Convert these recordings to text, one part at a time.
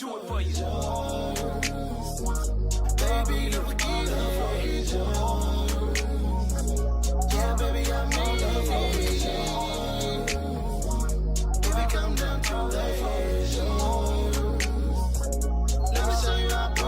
do it for you. Baby, you forgive me. Yeah, baby, I'm baby, come down to the let me show you how to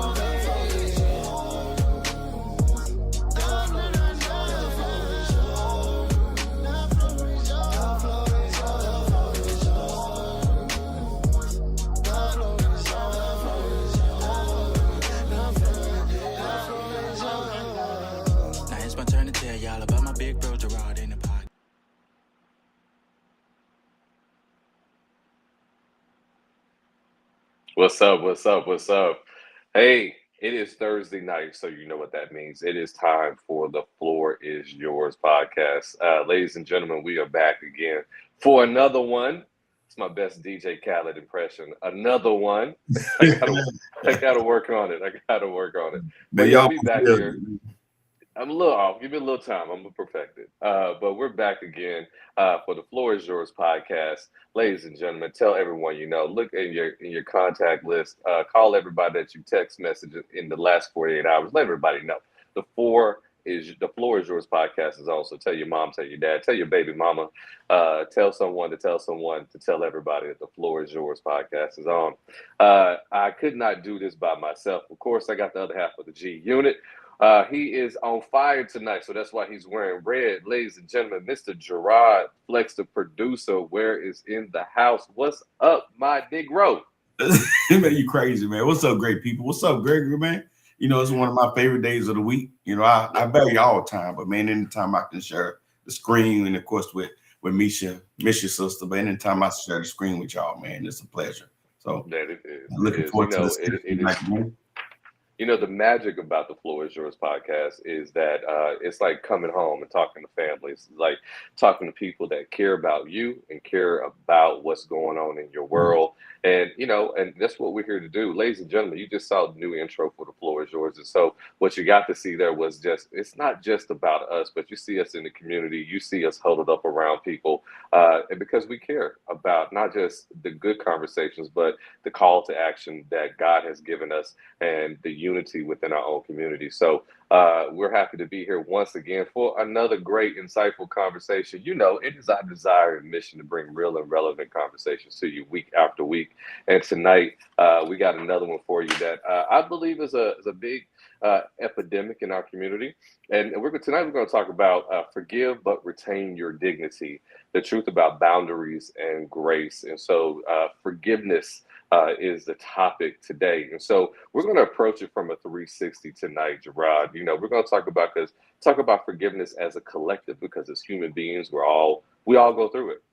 What's up? What's up? What's up? Hey, it is Thursday night, so you know what that means. It is time for the Floor is Yours podcast. Ladies and gentlemen, we are back again for another one. It's my best DJ Khaled impression. Another one. I gotta work on it. But yeah, we back here. I'm a little off. Give me a little time. I'm gonna perfect it. But we're back again for the Floor is Yours podcast. Ladies and gentlemen, tell everyone you know. Look in your contact list. Call everybody that you text message in the last 48 hours. Let everybody know. The Floor is Yours podcast is on. So tell your mom, tell your dad, tell your baby mama, tell someone to tell everybody that the Floor is Yours podcast is on. I could not do this by myself. Of course, I got the other half of the G Unit. He is on fire tonight, so that's why he's wearing red. Ladies and gentlemen, Mr. Gerard Flex, the producer, where is in the house? What's up, my Negro? Man, you crazy, man. What's up, great people? What's up, Gregory, man? You know, it's one of my favorite days of the week. You know, I value all the time, but man, anytime I can share the screen, and of course with Misha's sister, but anytime I share the screen with y'all, man, it's a pleasure. So that it is. Looking forward to this. You know, the magic about the Floor is Yours podcast is that it's like coming home and talking to families, like talking to people that care about you and care about what's going on in your world. And, you know, and that's what we're here to do. Ladies and gentlemen, you just saw the new intro for the Floor is Yours. And so what you got to see there was it's not just about us, but you see us in the community. You see us huddled up around people and because we care about not just the good conversations, but the call to action that God has given us and the unity within our own community. So we're happy to be here once again for another great, insightful conversation. You know, it is our desire and mission to bring real and relevant conversations to you week after week. And tonight, we got another one for you that I believe is a big epidemic in our community. And tonight we're going to talk about forgive but retain your dignity, the truth about boundaries and grace. And so forgiveness is the topic today. And so we're going to approach it from a 360 tonight, Gerard. You know, we're going to talk about forgiveness as a collective, because as human beings, we all go through it.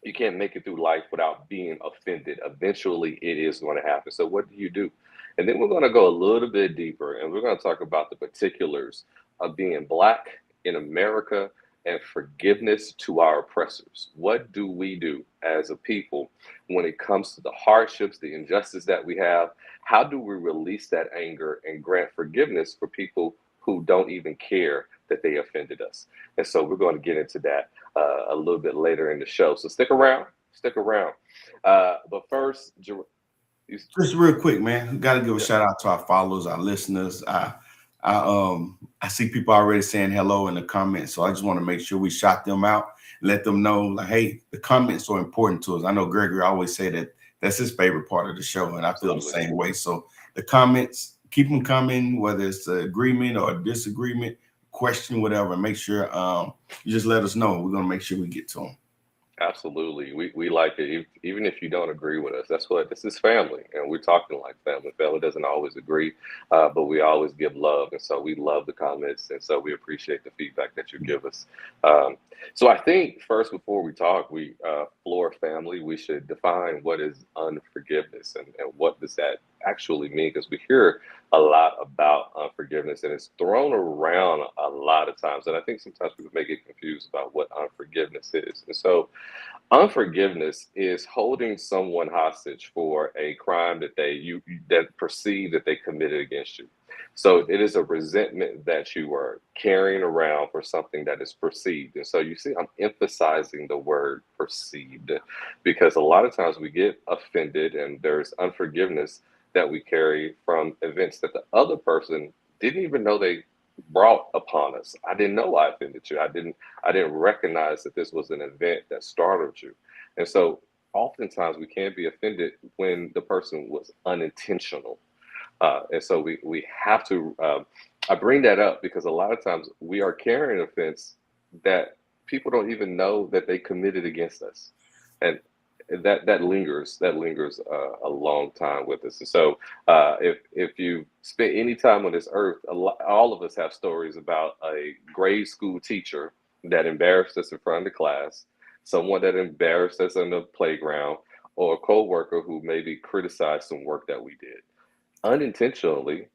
You can't make it through life without being offended. Eventually, it is going to happen. So what do you do? And then we're going to go a little bit deeper, and we're going to talk about the particulars of being Black in America and forgiveness to our oppressors. What do we do as a people when it comes to the hardships, the injustice that we have? How do we release that anger and grant forgiveness for people who don't even care that they offended us? And so we're going to get into that a little bit later in the show. So stick around. But first, just real quick, man, got to give a shout out to our followers, our listeners. I see people already saying hello in the comments, so I just want to make sure we shout them out, let them know, like, hey, the comments are important to us. I know Gregory always say that that's his favorite part of the show, and I feel the same way. So the comments, keep them coming, whether it's an agreement or a disagreement, question, whatever. Make sure you just let us know. We're gonna make sure we get to them. Absolutely. We like it. Even if you don't agree with us, this is family, and we're talking like family. Family doesn't always agree, but we always give love. And so we love the comments. And so we appreciate the feedback that you give us. So I think first, before we talk, Floor family, we should define what is unforgiveness and what does that actually mean? Because we hear a lot about unforgiveness, and it's thrown around a lot of times. And I think sometimes people may get confused about what unforgiveness is. And so unforgiveness is holding someone hostage for a crime that that perceive that they committed against you. So it is a resentment that you are carrying around for something that is perceived. And so you see, I'm emphasizing the word perceived because a lot of times we get offended and there's unforgiveness that we carry from events that the other person didn't even know they brought upon us. I didn't know I offended you. I didn't recognize that this was an event that startled you. And so oftentimes we can be offended when the person was unintentional. And so we have to, I bring that up because a lot of times we are carrying offense that people don't even know that they committed against us. And that lingers a long time with us. And so if you spend any time on this earth, all of us have stories about a grade school teacher that embarrassed us in front of the class, someone that embarrassed us on the playground, or a coworker who maybe criticized some work that we did unintentionally,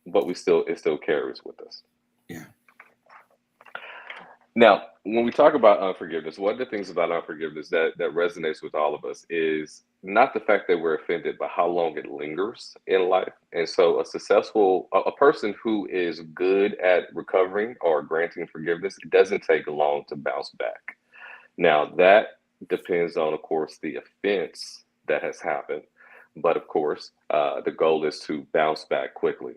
but it still carries with us. Yeah. Now, when we talk about unforgiveness, one of the things about unforgiveness that resonates with all of us is not the fact that we're offended, but how long it lingers in life. And so a person who is good at recovering or granting forgiveness, it doesn't take long to bounce back. Now, that depends on, of course, the offense that has happened. But of course, the goal is to bounce back quickly.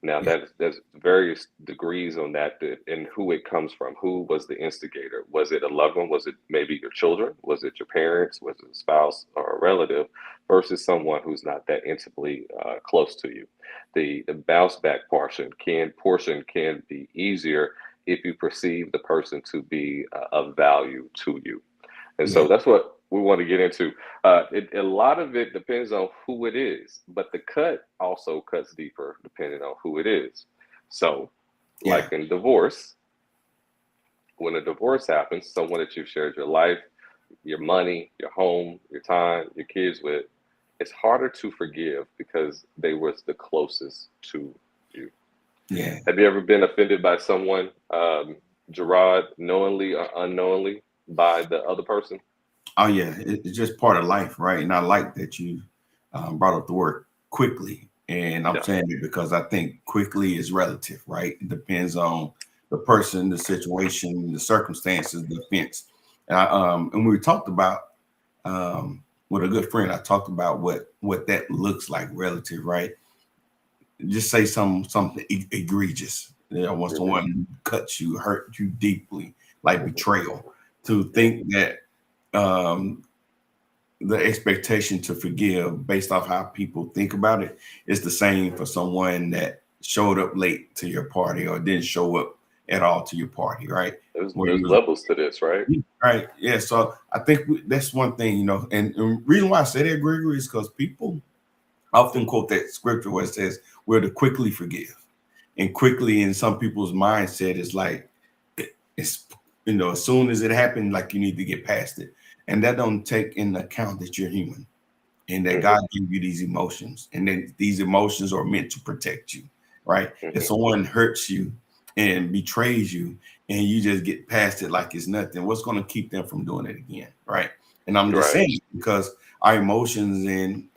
Now, Yeah. there's various degrees on and who it comes from. Who was the instigator? Was it a loved one? Was it maybe your children? Was it your parents? Was it a spouse or a relative? Versus someone who's not that intimately close to you. The bounce back portion can be easier if you perceive the person to be of value to you. And Yeah. so that's what we want to get into. A lot of it depends on who it is, but the cut also cuts deeper depending on who it is. So, Yeah. like in divorce, when a divorce happens, someone that you've shared your life, your money, your home, your time, your kids with, it's harder to forgive because they was the closest to you. Yeah. Have you ever been offended by someone, Gerard, knowingly or unknowingly, by the other person? Oh yeah, it's just part of life, right? And I like that you brought up the word quickly, and I'm Yeah. saying it because I think quickly is relative, right? It depends on the person, the situation, the circumstances, the offense. And we talked about with a good friend, I talked about what that looks like relative, right? Just say something egregious. You know, when Hmm. someone cuts you, hurt you deeply, like Hmm. betrayal, to Yeah. think that um the expectation to forgive based off how people think about it is the same for someone that showed up late to your party or didn't show up at all to your party, right? Where There's you was levels to this, right? right, yeah. So I think that's one thing, and the reason why I say that, Gregory, is because people often quote that scripture where it says we're to quickly forgive, and quickly in some people's mindset is like it's as soon as it happened, like you need to get past it, and that don't take into account that you're human and that Hmm. God gave you these emotions, and then these emotions are meant to protect you, right? If Hmm. someone hurts you and betrays you, and you just get past it like it's nothing, what's going to keep them from doing it again, right? And I'm just Right. saying because our emotions and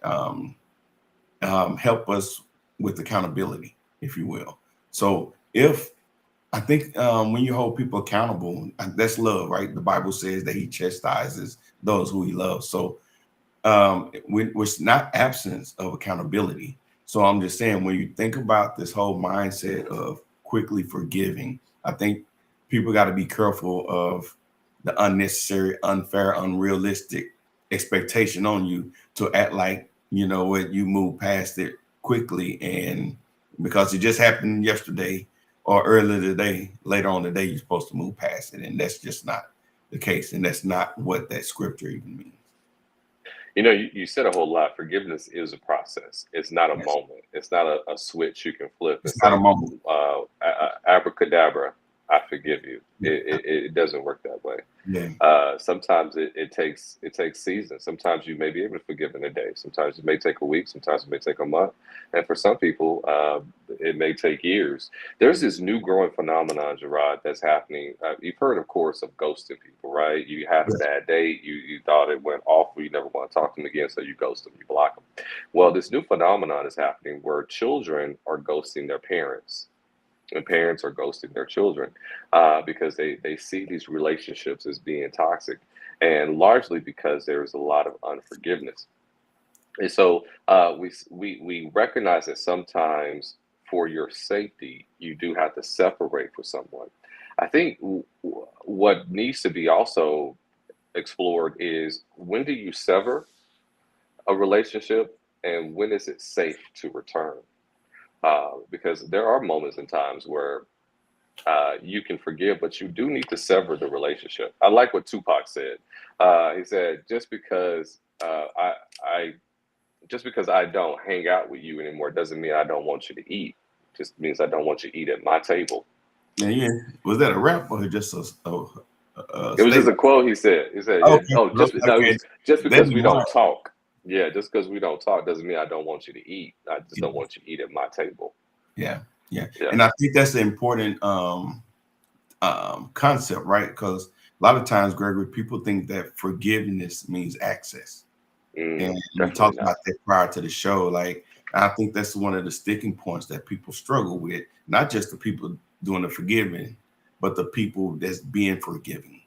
help us with accountability, if you will. So if I think when you hold people accountable, that's love, right? The Bible says that He chastises those who He loves. So it's not absence of accountability. So I'm just saying, when you think about this whole mindset of quickly forgiving, I think people got to be careful of the unnecessary, unfair, unrealistic expectation on you to act like you know what you move past it quickly, and because it just happened yesterday or earlier today, later on today, you're supposed to move past it, and that's just not the case, and that's not what that scripture even means. You said a whole lot. Forgiveness is a process. It's not a Yes. moment. It's not a switch you can flip and It's not a say, moment. abracadabra. I forgive you. It doesn't work that way. Yeah. Sometimes it takes seasons. Sometimes you may be able to forgive in a day. Sometimes it may take a week. Sometimes it may take a month. And for some people, it may take years. There's this new growing phenomenon, Gerard, that's happening. You've heard, of course, of ghosting people, right? You had a Yeah. bad date. You thought it went awful. You never want to talk to them again, so you ghost them. You block them. Well, this new phenomenon is happening where children are ghosting their parents and parents are ghosting their children because they see these relationships as being toxic, and largely because there's a lot of unforgiveness. And so we recognize that sometimes for your safety, you do have to separate for someone. I think what needs to be also explored is, when do you sever a relationship and when is it safe to return? Because there are moments and times where you can forgive, but you do need to sever the relationship. I like what Tupac said. He said, I just because I don't hang out with you anymore doesn't mean I don't want you to eat. Just means I don't want you to eat at my table. Yeah, yeah. Was that a rap or just a It was just a statement? quote he said. He said, yeah, Okay, oh, no, it okay. was just That because be we hard. don't talk. Yeah, just because we don't talk doesn't mean I don't want you to eat. I just Yeah, don't want you to eat at my table. yeah, yeah. Yeah. And I think that's the important concept, right? Because a lot of times, Gregory, people think that forgiveness means access. And we Definitely talked about not. that prior to the show. Like, I think that's one of the sticking points that people struggle with, not just the people doing the forgiving, but the people that's being forgiven,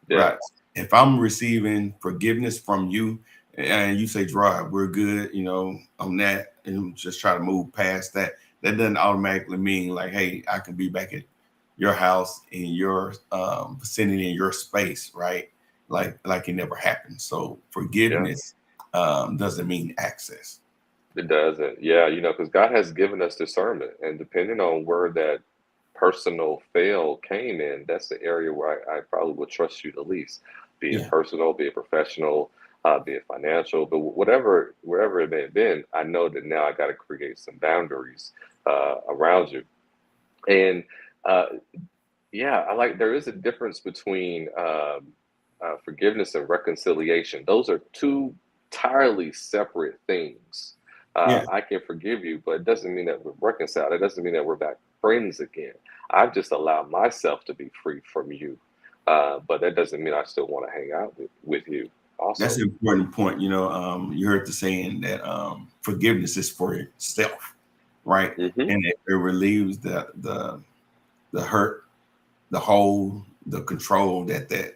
Yeah. right? If I'm receiving forgiveness from you and you say, Gerard, we're good, on that, and just try to move past that, that doesn't automatically mean like, hey, I can be back at your house in your vicinity in your space, right? Like it never happened. So Yeah. forgiveness doesn't mean access. It doesn't. Yeah, because God has given us discernment, and depending on where that personal fail came in, that's the area where I probably would trust you the least. Be it Yeah, personal, be it professional, be it financial, but whatever, wherever it may have been, I know that now I got to create some boundaries around you. And uh, yeah, there is a difference between forgiveness and reconciliation. Those are two entirely separate things. yeah. I can forgive you, but it doesn't mean that we're reconciled. It doesn't mean that we're back friends again. I've just allowed myself to be free from you. But that doesn't mean I still want to hang out with you That's also. an important point. You heard the saying that forgiveness is for yourself, right? Hmm. And it relieves the hurt, the hold, the control that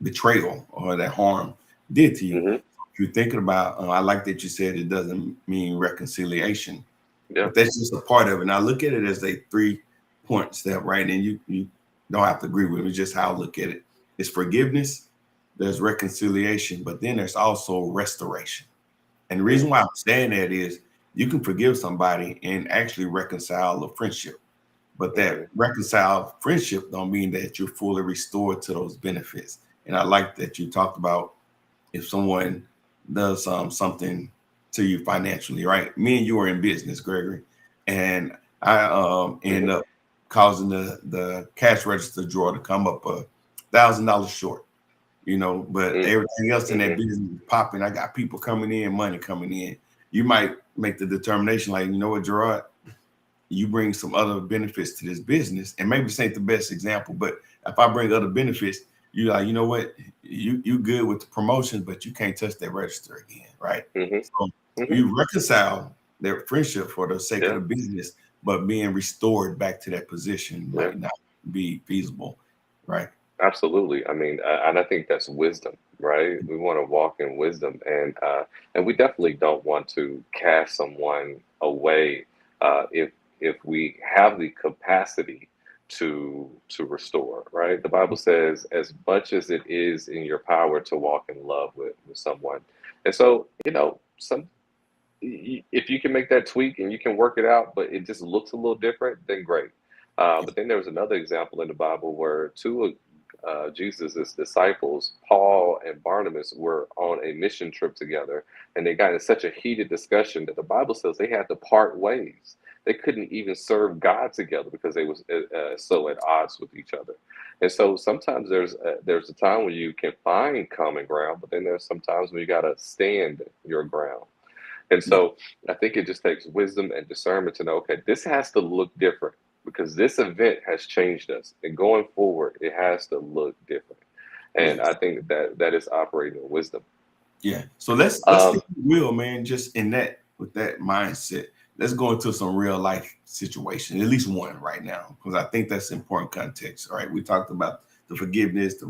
betrayal or that harm did to you. Hmm. If you're thinking about, I like that you said it doesn't mean reconciliation, Yeah. but that's just a part of it. And I look at it as a 3-point step, right? And you don't have to agree with me, just how I look at it. It's forgiveness, there's reconciliation, but then there's also restoration. And the reason Mm. why I'm saying that is you can forgive somebody and actually reconcile a friendship. But that Hmm. reconciled friendship don't mean that you're fully restored to those benefits. And I like that you talked about if someone does something to you financially, right? Me and you are in business, Gregory, and I end Hmm. up causing the cash register drawer to come up $1,000 short, but Mm. everything else in that Hmm. business is popping. I got people coming in, money coming in. You might make the determination, like, you know what, Gerard, you bring some other benefits to this business, and maybe this ain't the best example, but if I bring other benefits, you like, you know what, you good with the promotion, but you can't touch that register again, right? Hmm. So Hmm. you reconcile their friendship for the sake of Yeah. the business, but being restored back to that position Yeah. might not be feasible, right? Absolutely. I mean, and I think that's wisdom, right? We want to walk in wisdom, and we definitely don't want to cast someone away if we have the capacity to restore, right? The Bible says, as much as it is in your power to walk in love with someone, and so if you can make that tweak and you can work it out, but it just looks a little different, then great. But then there was another example in the Bible where two of Jesus's disciples, Paul and Barnabas, were on a mission trip together, and they got in such a heated discussion that the Bible says they had to part ways. they couldn't even serve God together because they was so at odds with each other. And so sometimes there's a time when you can find common ground, but then there's sometimes when you got to stand your ground. And Yeah. so I think it just takes wisdom and discernment to know, okay, this has to look different because this event has changed us. And going forward, it has to look different. And I Yes. think that that is operating in wisdom. Yeah. So let's Um, think real, man. Just in that with that mindset, let's go into some real life situation, at least one right now, because I think that's important context. All right. We talked about the forgiveness, the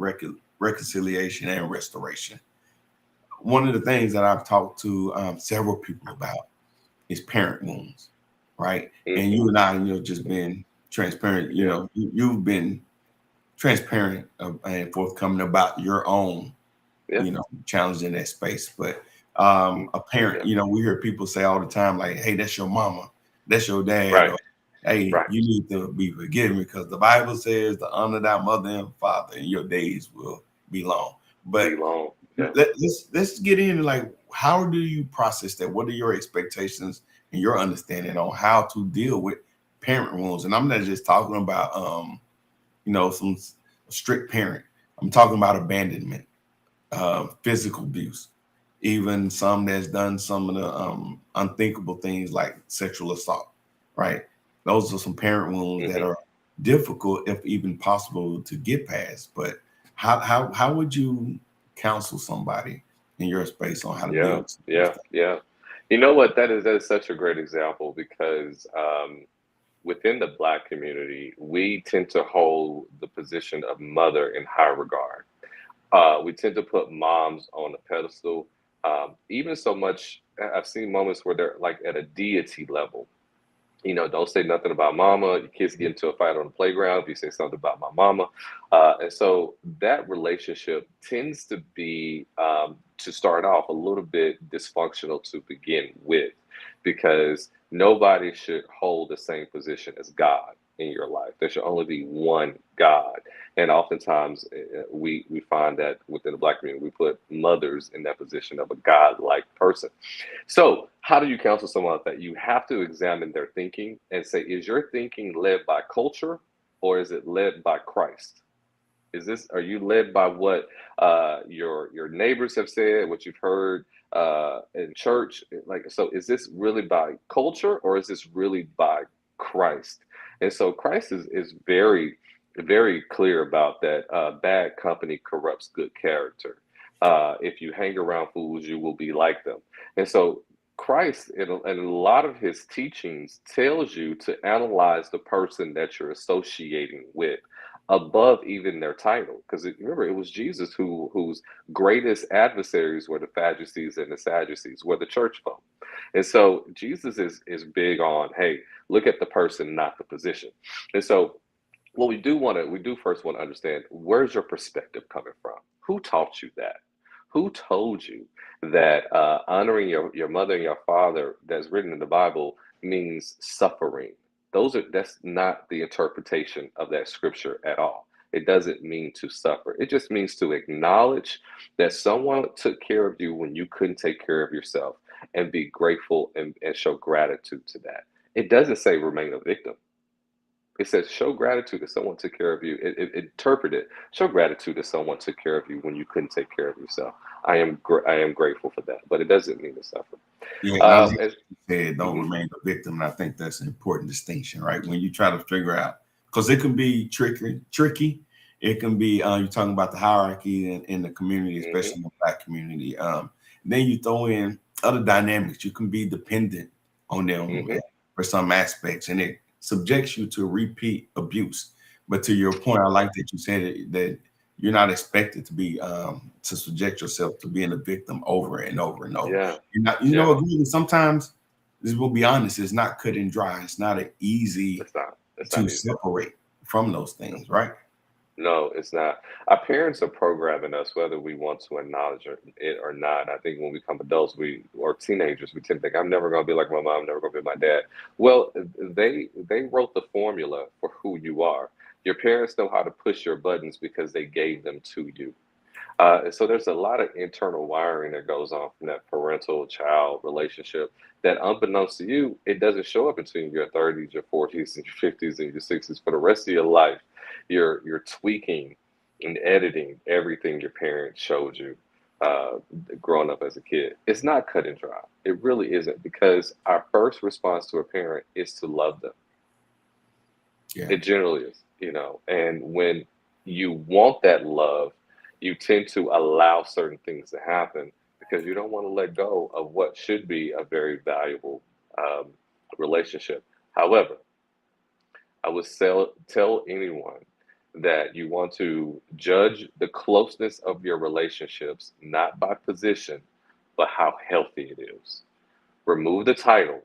reconciliation, and restoration. One of the things that I've talked to several people about is parent wounds, right? And mhm, you and I, just been transparent. yeah, You've been transparent and forthcoming about your own, yeah, challenge in that space. But mm, a parent, yeah, we hear people say all the time, like, "Hey, that's your mama, that's your dad," right, or "Hey, right, you need to be forgiven because the Bible says to honor thy mother and father, and your days will be long." be But long. Yeah, let's get into like, how do you process that? What are your expectations and your understanding on how to deal with parent wounds? And I'm not just talking about some strict parent. I'm talking about abandonment, physical abuse, even some that's done some of the unthinkable things like sexual assault, right? Those are some parent wounds that hmm are difficult, if even possible, to get past. But how would you counsel somebody in your space on how to deal yeah, with those yeah, things? yeah. You know what? That is such a great example because within the Black community, we tend to hold the position of mother in high regard. We tend to put moms on a pedestal. Even so much, I've seen moments where they're like at a deity level. Don't say nothing about mama. Your kids get into a fight on the playground if you say something about my mama. And so that relationship tends to be, to start off, a little bit dysfunctional to begin with, because nobody should hold the same position as God in your life. There should only be one God. And oftentimes we find that within the Black community, we put mothers in that position of a God-like person. So, how do you counsel someone like that? You have to examine their thinking and say, is your thinking led by culture or is it led by Christ? Are you led by what your neighbors have said, what you've heard in church? Like, so is this really by culture or is this really by Christ? And so Christ is very, very clear about that. Bad company corrupts good character. If you hang around fools, you will be like them. And so Christ, in a lot of his teachings, tells you to analyze the person that you're associating with above even their title. Because remember, it was Jesus whose greatest adversaries were the Pharisees and the Sadducees, were the church folk. And so Jesus is big on, hey, look at the person, not the position. And so what we do first want to understand, where's your perspective coming from? Who taught you that? Who told you that honoring your mother and your father that's written in the Bible means suffering? That's not the interpretation of that scripture at all. It doesn't mean to suffer. It just means to acknowledge that someone took care of you when you couldn't take care of yourself and be grateful and show gratitude to that. It doesn't say remain a victim. It says show gratitude that someone took care of you. Interpret it. Show gratitude that someone took care of you when you couldn't take care of yourself. I am grateful for that, but it doesn't mean to suffer. Yeah, and I like As, you said, don't mhm, remain a victim. And I think that's an important distinction, right? When you try to figure out, because it can be tricky. It can be you're talking about the hierarchy in the community, mhm, especially in the Black community. Then you throw in other dynamics. You can be dependent on them mhm. for some aspects, and it subjects you to repeat abuse. But to your point, I like that you said that you're not expected to be to subject yourself to being a victim over and over and over. Yeah, You're not, yeah. again, sometimes this will be honest, it's not cut and dry. It's not an easy It's not. It's to not easy. separate from those No, things, right? no, it's not. Our parents are programming us, whether we want to acknowledge it or not. I think when we become adults, we or teenagers, we tend to think, "I'm never going to be like my mom. I'm never going to be my dad." Well, they wrote the formula for who you are. Your parents know how to push your buttons because they gave them to you. And so there's a lot of internal wiring that goes on from that parental child relationship that, unbeknownst to you, it doesn't show up until your 30s, your 40s, and your 50s, and your 60s. For the rest of your life, you're tweaking and editing everything your parents showed you uh, growing up as a kid. It's not cut and dry. It really isn't, because our first response to a parent is to love them. Yeah. It generally is, and when you want that love, you tend to allow certain things to happen because you don't want to let go of what should be a very valuable um, relationship. However, I would tell anyone that you want to judge the closeness of your relationships not by position, but how healthy it is. Remove the title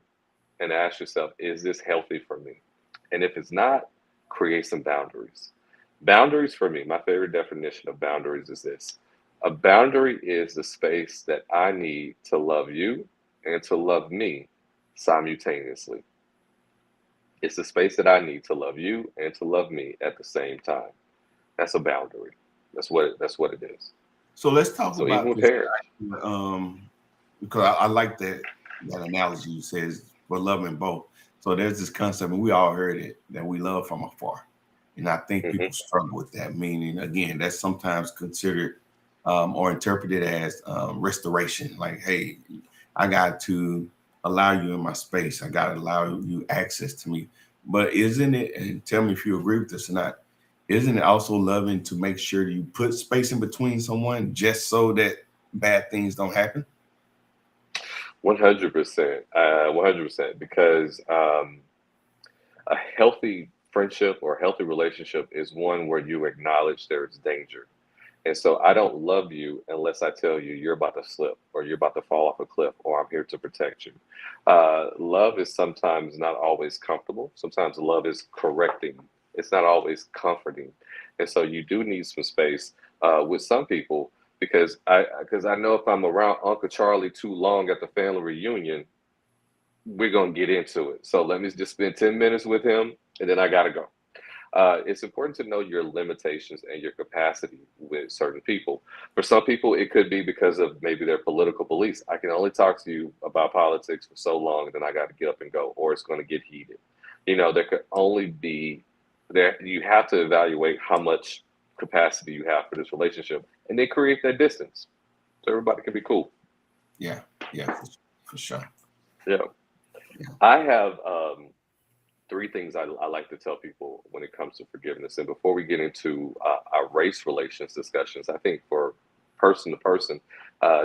and ask yourself, is this healthy for me? And if it's not, create some boundaries. Boundaries for me, my favorite definition of boundaries is this: a boundary is the space that I need to love you and to love me simultaneously. It's the space that I need to love you and to love me at the same time. That's a boundary. That's what it is. So let's talk So even about with this, parents, because I like that analogy you says we're loving both. So there's this concept, and we all heard it, that we love from afar. And I think hmm people struggle with that. Meaning, again, that's sometimes considered or interpreted as restoration. Like, hey, I got to allow you in my space. I got to allow you access to me. But isn't it? And tell me if you agree with this or not. Isn't it also loving to make sure you put space in between someone just so that bad things don't happen? 100%, 100%, because a healthy friendship or healthy relationship is one where you acknowledge there's danger. And so I don't love you unless I tell you you're about to slip or you're about to fall off a cliff or I'm here to protect you. Love is sometimes not always comfortable. Sometimes love is correcting. It's not always comforting. And so you do need some space with some people, because I know if I'm around Uncle Charlie too long at the family reunion, we're gonna get into it. So let me just spend 10 minutes with him and then I gotta go. It's important to know your limitations and your capacity with certain people. For some people, it could be because of maybe their political beliefs. I can only talk to you about politics for so long, then I got to get up and go, or it's going to get heated. There could only be there. You have to evaluate how much capacity you have for this relationship, and then create that distance so everybody can be cool. Yeah, yeah, for sure. Yeah, Yeah. I have three things I like to tell people when it comes to forgiveness. And before we get into our race relations discussions, I think for person to person,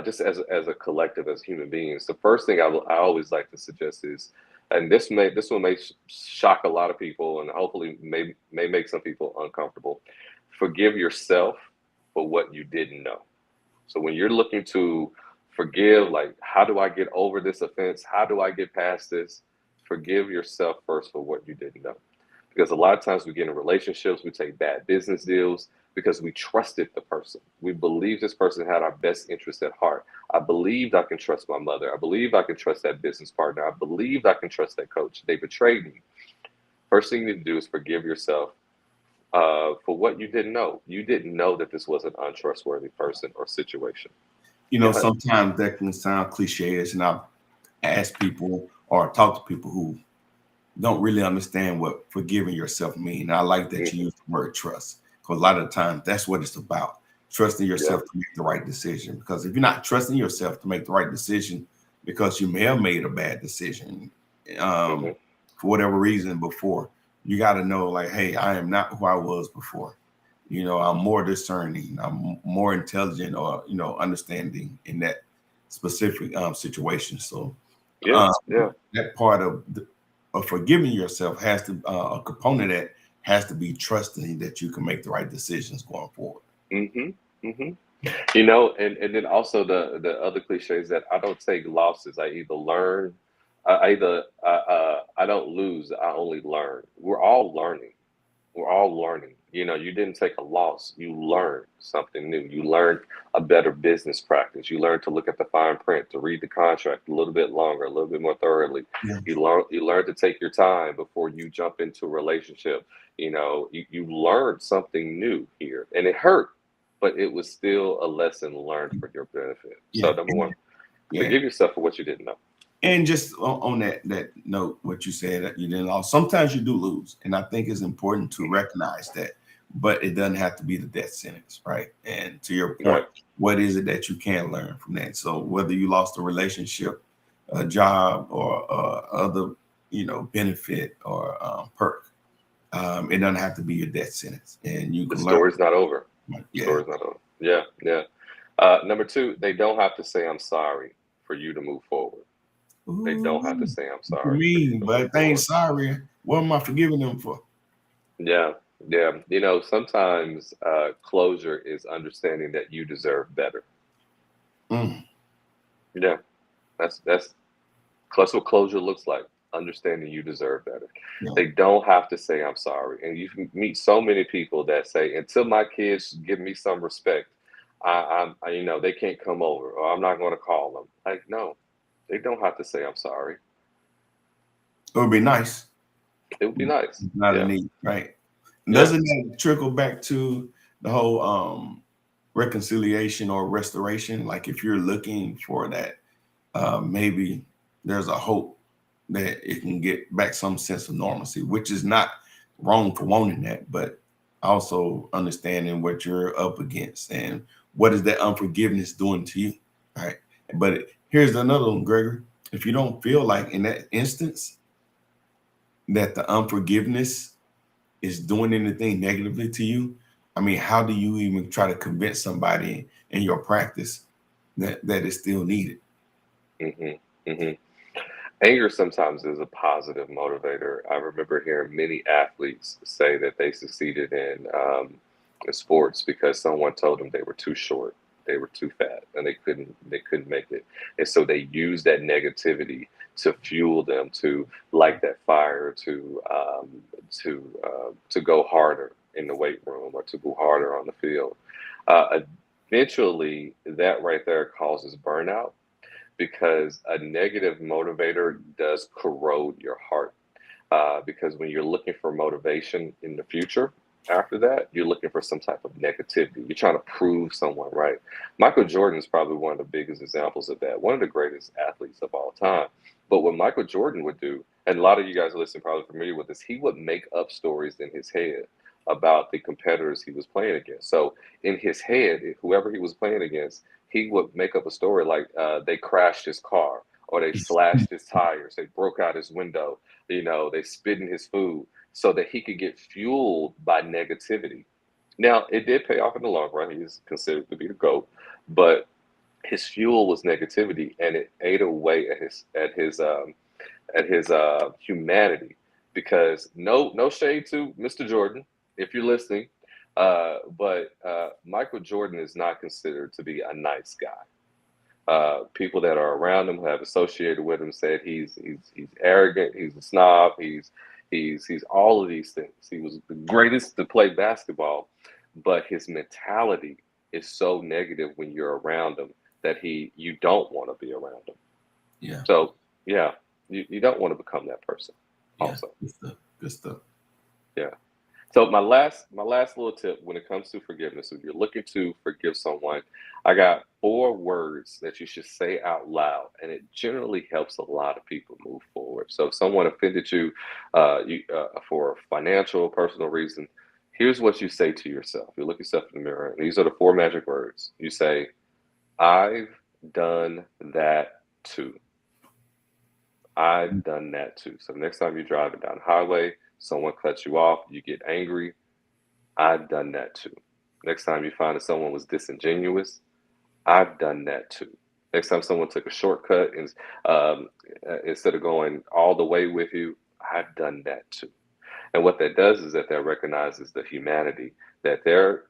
just as a collective, as human beings, the first thing I always like to suggest is, and this one may shock a lot of people, and hopefully may make some people uncomfortable. Forgive yourself for what you didn't know. So when you're looking to forgive, like, how do I get over this offense? How do I get past this? Forgive yourself first for what you didn't know. Because a lot of times we get in relationships, we take bad business deals because we trusted the person. We believe this person had our best interest at heart. I believed I can trust my mother. I believe I can trust that business partner. I believed I can trust that coach. They betrayed me. First thing you need to do is forgive yourself for what you didn't know. You didn't know that this was an untrustworthy person or situation. Go ahead. Sometimes that can sound cliche, and I've asked people or talk to people who don't really understand what forgiving yourself means. I like that you Mhm. use the word trust, because a lot of the times that's what it's about. Trusting Yeah. yourself to make the right decision. Because if you're not trusting yourself to make the right decision, because you may have made a bad decision hmm um, for whatever reason before, you got to know, like, hey, I am not who I was before. I'm more discerning, I'm more intelligent, or understanding in that specific situation. So Yeah. um, Yeah. that part of forgiving yourself has to a component that has to be trusting that you can make the right decisions going forward. hmm hmm Yeah. And then also the other cliche is that I don't take losses. I either learn, I don't lose. I only learn. We're all learning. We're all learning. You didn't take a loss. You learned something new. You learned a better business practice. You learned to look at the fine print, to read the contract a little bit longer, a little bit more thoroughly. Yeah. You learn to take your time before you jump into a relationship. You learned something new here, and it hurt. but it was still a lesson learned for your benefit. So Yeah. number one, Yeah. forgive yourself for what you didn't know. And just on that note, what you said that you didn't lose. Sometimes you do lose, and I think it's important to recognize that. But it doesn't have to be the death sentence, right? And to your point, Right. what is it that you can learn from that? So whether you lost a relationship, a job, or other, benefit or perk, it doesn't have to be your death sentence, and you The can learn. story's not over. Yeah. Story's not over. Yeah, yeah. Number two, they don't have to say I'm sorry for you to move forward. They don't have to Ooh, say I'm what you sorry for you mean? to But move if they ain't forward. sorry, what am I forgiving them for? Yeah, yeah. Sometimes closure is understanding that you deserve better. Mm, Yeah, that's what closure looks like. Understanding you deserve better. yeah. They don't have to say I'm sorry. And you can meet so many people that say, until my kids give me some respect, they can't come over, or I'm not going to call them. Like, no, they don't have to say I'm sorry. It would be nice. It would be nice. It's not a Yeah, need, right? yeah, Doesn't that trickle back to the whole reconciliation or restoration? Like if you're looking for that, maybe there's a hope that it can get back some sense of normalcy, which is not wrong for wanting that, but also understanding what you're up against and what is that unforgiveness doing to you, right? But here's another one, Gregory. If you don't feel like in that instance that the unforgiveness is doing anything negatively to you, I mean, how do you even try to convince somebody in your practice that is still needed? hmm hmm Anger sometimes is a positive motivator. I remember hearing many athletes say that they succeeded in sports because someone told them they were too short, they were too fat, and they couldn't make it. And so they used that negativity to fuel them to light that fire, to go harder in the weight room or to go harder on the field. Uh, Eventually, that right there causes burnout because a negative motivator does corrode your heart. Because when you're looking for motivation in the future, after that, you're looking for some type of negativity. You're trying to prove someone right. Michael Jordan is probably one of the biggest examples of that, one of the greatest athletes of all time. But what Michael Jordan would do, and a lot of you guys listening probably familiar with this, he would make up stories in his head about the competitors he was playing against. So in his head, whoever he was playing against, he would make up a story like they crashed his car or they slashed his tires, they broke out his window, they spit in his food so that he could get fueled by negativity. Now, it did pay off in the long run. He is considered to be the GOAT, but his fuel was negativity and it ate away at his humanity because no shade to Mr. Jordan if you're listening, but Michael Jordan is not considered to be a nice guy. People that are around him who have associated with him said he's arrogant, he's a snob, he's all of these things. He was the greatest to play basketball, but his mentality is so negative when you're around him that you don't want to be around him. Yeah, So yeah, you don't want to become that person. yeah, Also, good stuff. Good stuff. yeah. So my last little tip when it comes to forgiveness, if you're looking to forgive someone, I got 4 words that you should say out loud, and it generally helps a lot of people move forward. So if someone offended for a financial or personal reason, here's what you say to yourself. You look yourself in the mirror, and these are the 4 magic words. You say, "I've done that too. I've done that too." So next time you're driving down the highway, someone cuts you off, you get angry. I've done that too. Next time you find that someone was disingenuous, I've done that too. Next time someone took a shortcut and instead of going all the way with you, I've done that too. And what that does is that recognizes the humanity that they're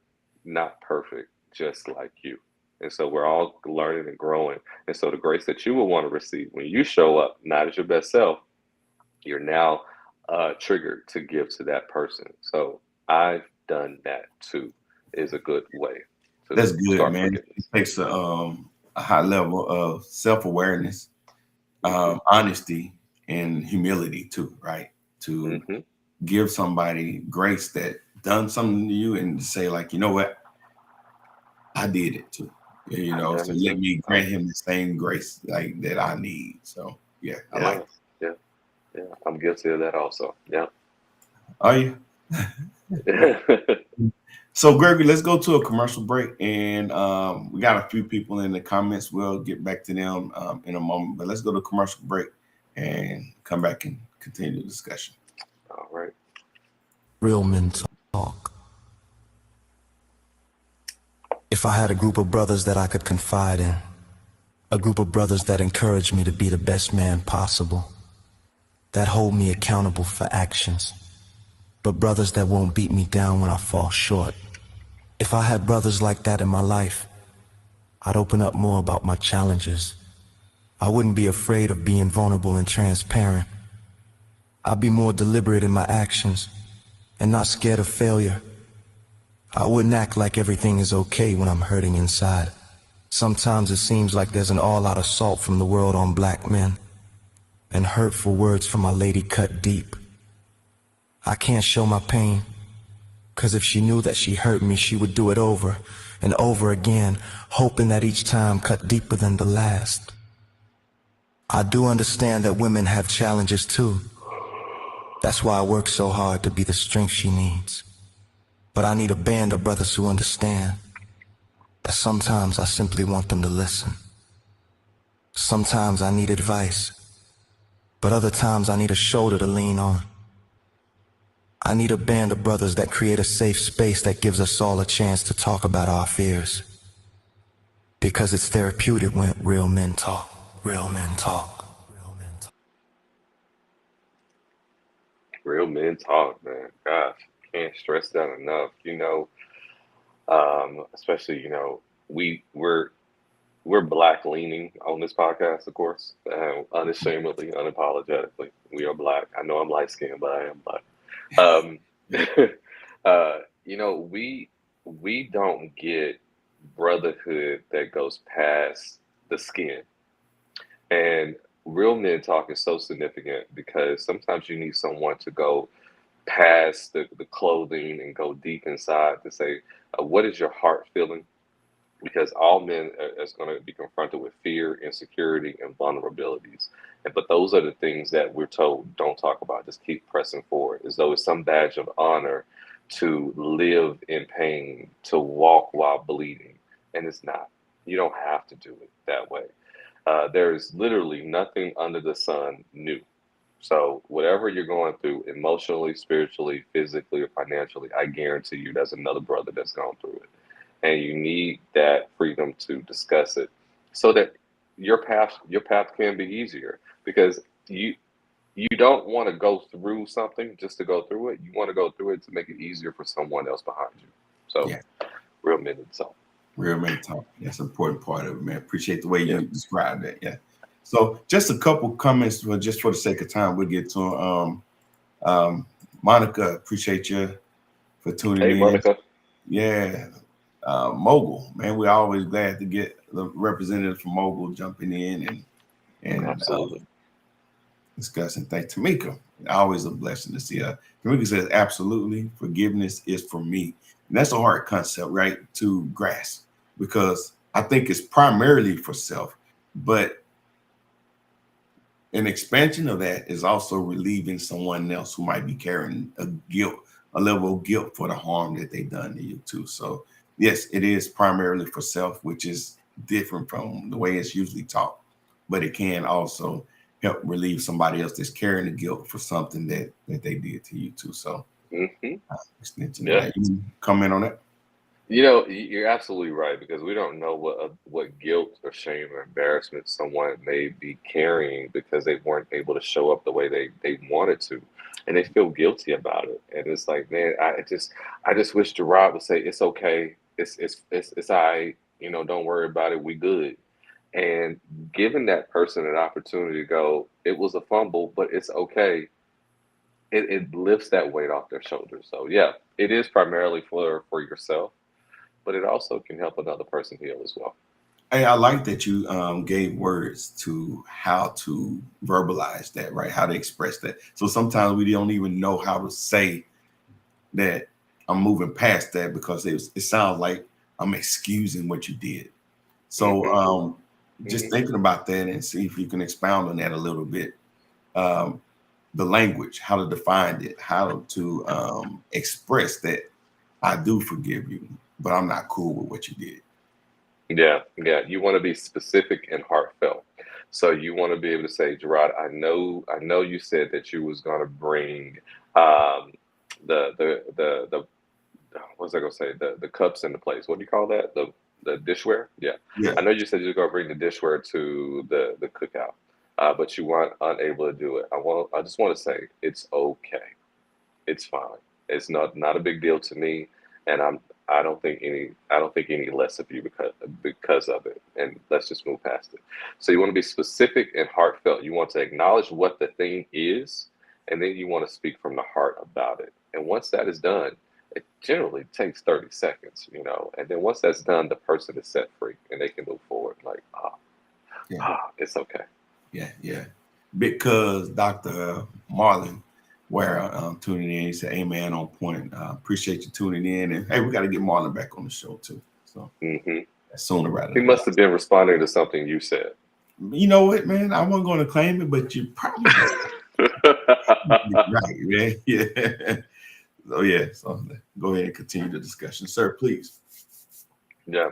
not perfect, just like you. And so we're all learning and growing. And so the grace that you will want to receive when you show up, not as your best self, you're now triggered to give to that person. So I've done that too is a good way to That's good, start man. It forgiveness. takes a high level of self-awareness, hmm honesty, and humility too, right? To hmm give somebody grace that done something to you and say, like, you know what? I did it too. You I've know, done so it let too. me grant him the same grace like that I need. So yeah, I like Yeah, it. yeah, yeah. I'm guilty of that also. Yeah. Are you? So Gregory, let's go to a commercial break, and we got a few people in the comments. We'll get back to them in a moment, but let's go to a commercial break and come back and continue the discussion. All right. Real men talk. If I had a group of brothers that I could confide in, a group of brothers that encourage me to be the best man possible, that hold me accountable for actions, but brothers that won't beat me down when I fall short. If I had brothers like that in my life, I'd open up more about my challenges. I wouldn't be afraid of being vulnerable and transparent. I'd be more deliberate in my actions and not scared of failure. I wouldn't act like everything is okay when I'm hurting inside. Sometimes it seems like there's an all-out assault from the world on black men, and hurtful words from my lady cut deep. I can't show my pain, 'cause if she knew that she hurt me, she would do it over and over again, hoping that each time cut deeper than the last. I do understand that women have challenges too. That's why I work so hard to be the strength she needs. But I need a band of brothers who understand that sometimes I simply want them to listen. Sometimes I need advice, but other times I need a shoulder to lean on. I need a band of brothers that create a safe space that gives us all a chance to talk about our fears. Because it's therapeutic when real men talk. Real men talk. Real men talk. Real men talk, man. Gosh, can't stress that enough. Especially, we're black leaning on this podcast, of course, unashamedly, unapologetically. We are black. I know I'm light skinned, but I am black. Um, we don't get brotherhood that goes past the skin. And real men talk is so significant because sometimes you need someone to go past the clothing and go deep inside to say, what is your heart feeling? Because all men is going to be confronted with fear, insecurity, and vulnerabilities. But those are the things that we're told don't talk about. Just keep pressing forward, as though it's some badge of honor to live in pain, to walk while bleeding, and it's not. You don't have to do it that way. There's literally nothing under the sun new. So whatever you're going through, emotionally, spiritually, physically, or financially, I guarantee you, there's another brother that's gone through it, and you need that freedom to discuss it so that your path can be easier, because you don't want to go through something just to go through it. You want to go through it to make it easier for someone else behind you. So Yeah, real men talk. real men talk. That's an important part of it, man. Appreciate the way Yeah. you described that. Yeah. So just a couple comments, but just for the sake of time, we'll get to 'em. Monica, appreciate you for tuning Hey, in. Monica. Yeah. Mogul, man, we're always glad to get the representatives from Mogul jumping in and Absolutely. discussing things. Tamika, always a blessing to see her. Tamika says, absolutely, forgiveness is for me. And that's a hard concept, right, to grasp, because I think it's primarily for self, but an expansion of that is also relieving someone else who might be carrying a level of guilt for the harm that they've done to you too. So yes, it is primarily for self, which is different from the way it's usually taught, but it can also help relieve somebody else that's carrying the guilt for something that they did to you too. So Hmm. extension of Yeah. that. You comment on that? You're absolutely right, because we don't know what guilt or shame or embarrassment someone may be carrying because they weren't able to show up the way they wanted to, and they feel guilty about it. And it's like, man, I just wish Gerard would say it's okay, it's all right, don't worry about it, we good. And giving that person an opportunity to go, it was a fumble, but it's okay. It lifts that weight off their shoulders. So yeah, it is primarily for yourself, but it also can help another person heal as well. Hey, I like that you gave words to how to verbalize that, right? How to express that. So sometimes we don't even know how to say that I'm moving past that, because it sounds like I'm excusing what you did. So just thinking about that and see if you can expound on that a little bit. The language, how to define it, how to express that I do forgive you, but I'm not cool with what you did. Yeah, yeah. You want to be specific and heartfelt. So you want to be able to say, Gerard, I know you said that you was going to bring um, the what was I gonna say? The cups in the place. What do you call that? The dishware? Yeah. Yeah, I know you said you're gonna bring the dishware to the cookout, but you weren't unable to do it. I just want to say it's okay. It's fine. It's not a big deal to me, and I don't think any less of you because of it. And let's just move past it. So you want to be specific and heartfelt. You want to acknowledge what the thing is, and then you want to speak from the heart about it. And once that is done, it generally takes 30 seconds, and then once that's done, the person is set free and they can move forward. Like, yeah, it's okay. yeah. Because Dr. Marlon, where tuning in, he said, "Amen, on point. Appreciate you tuning in, and hey, we got to get Marlon back on the show too. So hmm sooner rather He than must later. have been responding to something you said. You know what, man? I wasn't going to claim it, but you probably right, man. Yeah. So yeah. So go ahead and continue the discussion, sir, please. Yeah.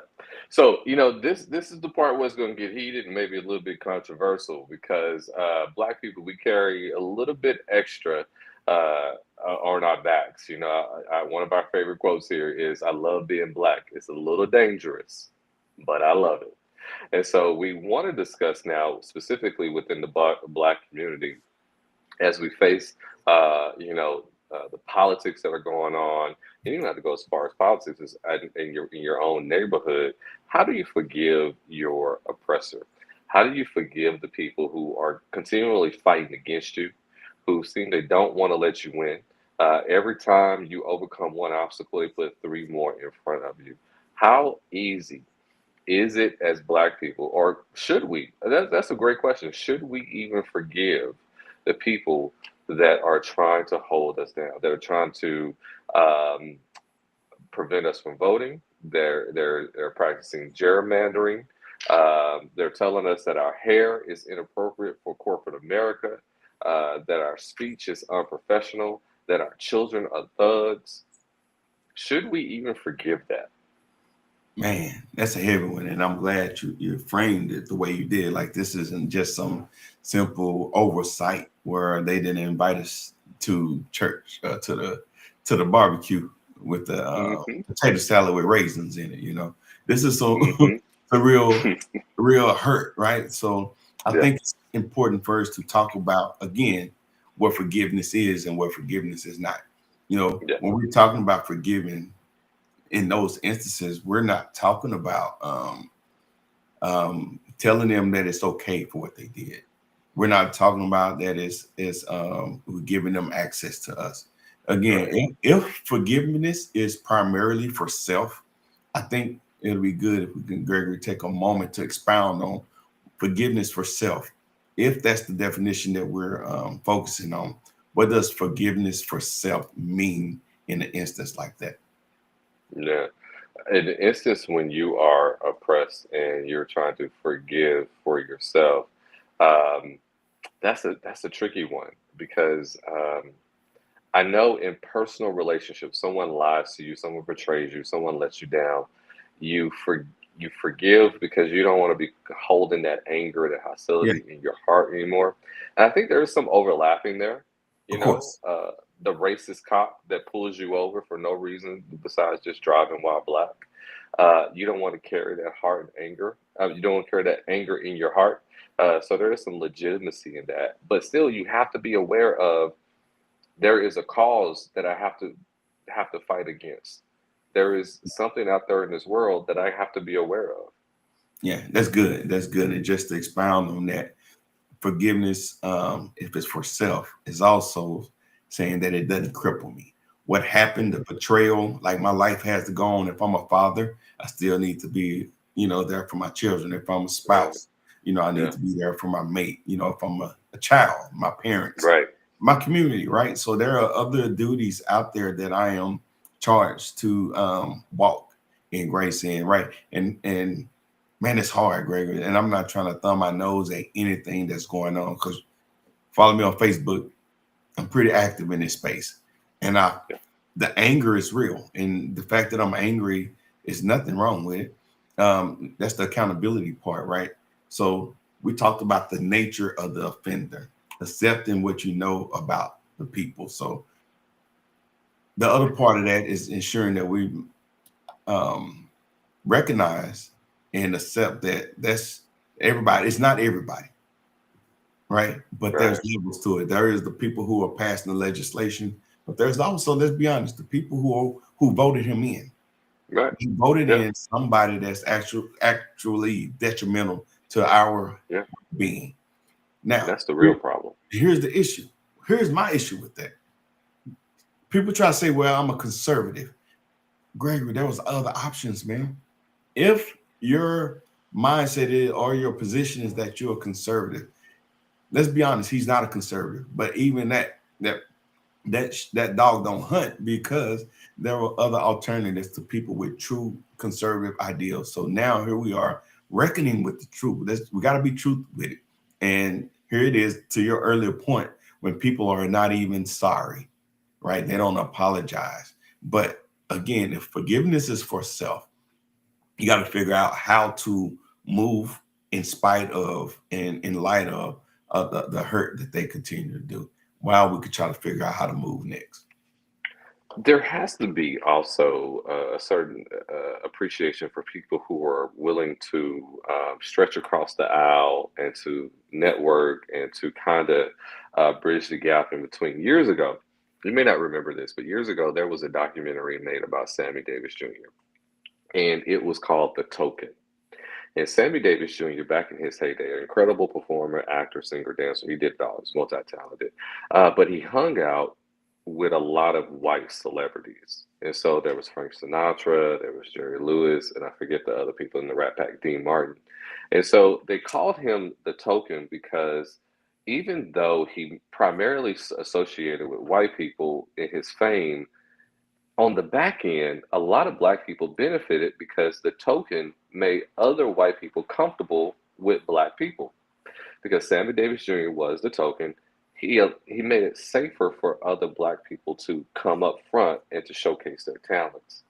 So, this is the part where it's going to get heated and maybe a little bit controversial because Black people, we carry a little bit extra on our backs. One of our favorite quotes here is, I love being Black. It's a little dangerous, but I love it. And so we want to discuss now, specifically within the Black community, as we face, the politics that are going on, and you don't have to go as far as politics as in your own neighborhood. How do you forgive your oppressor? How do you forgive the people who are continually fighting against you, who seem they don't want to let you win? Every time you overcome one obstacle, they put three more in front of you. How easy is it as Black people, or should we? That's a great question. Should we even forgive the people that are trying to hold us down, that are trying to um, prevent us from voting? They're practicing gerrymandering. They're telling us that our hair is inappropriate for corporate America, that our speech is unprofessional, that our children are thugs. Should we even forgive that? Man, that's a heavy one, and I'm glad you framed it the way you did. Like this isn't just some simple oversight where they didn't invite us to church, to the barbecue with the hmm potato salad with raisins in it. This is so hmm a real hurt, right? So I Yeah, think it's important first to talk about again what forgiveness is and what forgiveness is not. yeah, When we're talking about forgiving in those instances, we're not talking about telling them that it's okay for what they did. We're not talking about that we're giving them access to us. Again, right. if forgiveness is primarily for self, I think it'll be good if we can, Gregory, take a moment to expound on forgiveness for self. If that's the definition that we're focusing on, what does forgiveness for self mean in an instance like that? Yeah. In the instance when you are oppressed and you're trying to forgive for yourself, um, that's a tricky one because I know in personal relationships, someone lies to you, someone betrays you, someone lets you down. You for you forgive because you don't want to be holding that anger, that Yeah, hostility in your heart anymore. And I think there is some overlapping there. of course. The racist cop that pulls you over for no reason besides just driving while Black. You don't want to carry that heart and anger. You don't want to carry that anger in your heart. So there is some legitimacy in that, but still, you have to be aware of there is a cause that I have to fight against. There is something out there in this world that I have to be aware of. Yeah, that's good. That's good. And just to expound on that, forgiveness, if it's for self, is also saying that it doesn't cripple me. What happened, the betrayal, like my life has to go on. If I'm a father, I still need to be, there for my children. If I'm a Right. spouse, I need Yeah. to be there for my mate. If I'm a child, my parents, Right. my community, right? So there are other duties out there that I am charged to walk. and grace in, right? And man, it's hard, Gregory. And I'm not trying to thumb my nose at anything that's going on, because follow me on Facebook. I'm pretty active in this space, and the anger is real, and the fact that I'm angry is nothing wrong with it. That's the accountability part, right? So we talked about the nature of the offender, accepting what you know about the people. So the other part of that is ensuring that we recognize and accept that that's everybody. It's not everybody, right? But Right. there's levels to it. There is the people who are passing the legislation, but there's also, let's be honest, the people who voted him in. Right. He voted Yeah. in somebody that's actually detrimental to our Yeah. being. Now, That's the real problem. here's the issue. Here's my issue with that. People try to say, well, I'm a conservative. Gregory, there was other options, man. If your mindset is, or your position is that you're a conservative, let's be honest, he's not a conservative. But even that dog don't hunt, because there were other alternatives to people with true conservative ideals. So now here we are reckoning with the truth. We got to be truth with it. And here it is, to your earlier point, when people are not even sorry, right? They don't apologize. But again, if forgiveness is for self, you got to figure out how to move in spite of and in light of the hurt that they continue to do, while we could try to figure out how to move next. There has to be also a certain appreciation for people who are willing to stretch across the aisle and to network and to kind of bridge the gap in between. Years ago, you may not remember this, but years ago, there was a documentary made about Sammy Davis Jr., and it was called The Token. And Sammy Davis Jr., back in his heyday, an incredible performer, actor, singer, dancer, he did it all, he's multi-talented. But he hung out with a lot of white celebrities. And so there was Frank Sinatra, there was Jerry Lewis, and I forget the other people in the Rat Pack, Dean Martin. And so they called him the Token because even though he primarily associated with white people in his fame, on the back end, a lot of black people benefited because the token made other white people comfortable with black people. Because Sammy Davis Jr. was the token, he made it safer for other black people to come up front and to showcase their talents.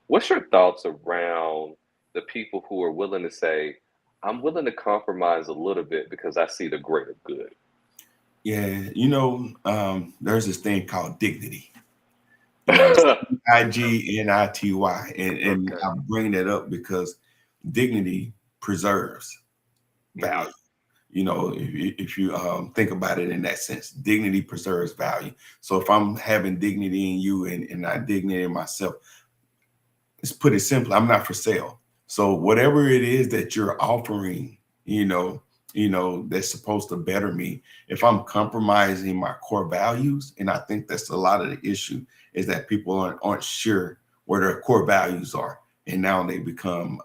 What's your thoughts around the people who are willing to say, I'm willing to compromise a little bit because I see the greater good? Yeah, there's this thing called dignity. Ignity, and Okay. I'm bringing that up because dignity preserves value. If you think about it in that sense, dignity preserves value. So if I'm having dignity in you and I dignity in myself, let's put it simply, I'm not for sale. So whatever it is that you're offering, that's supposed to better me, if I'm compromising my core values, and I think that's a lot of the issue, is that people aren't sure where their core values are. And now they become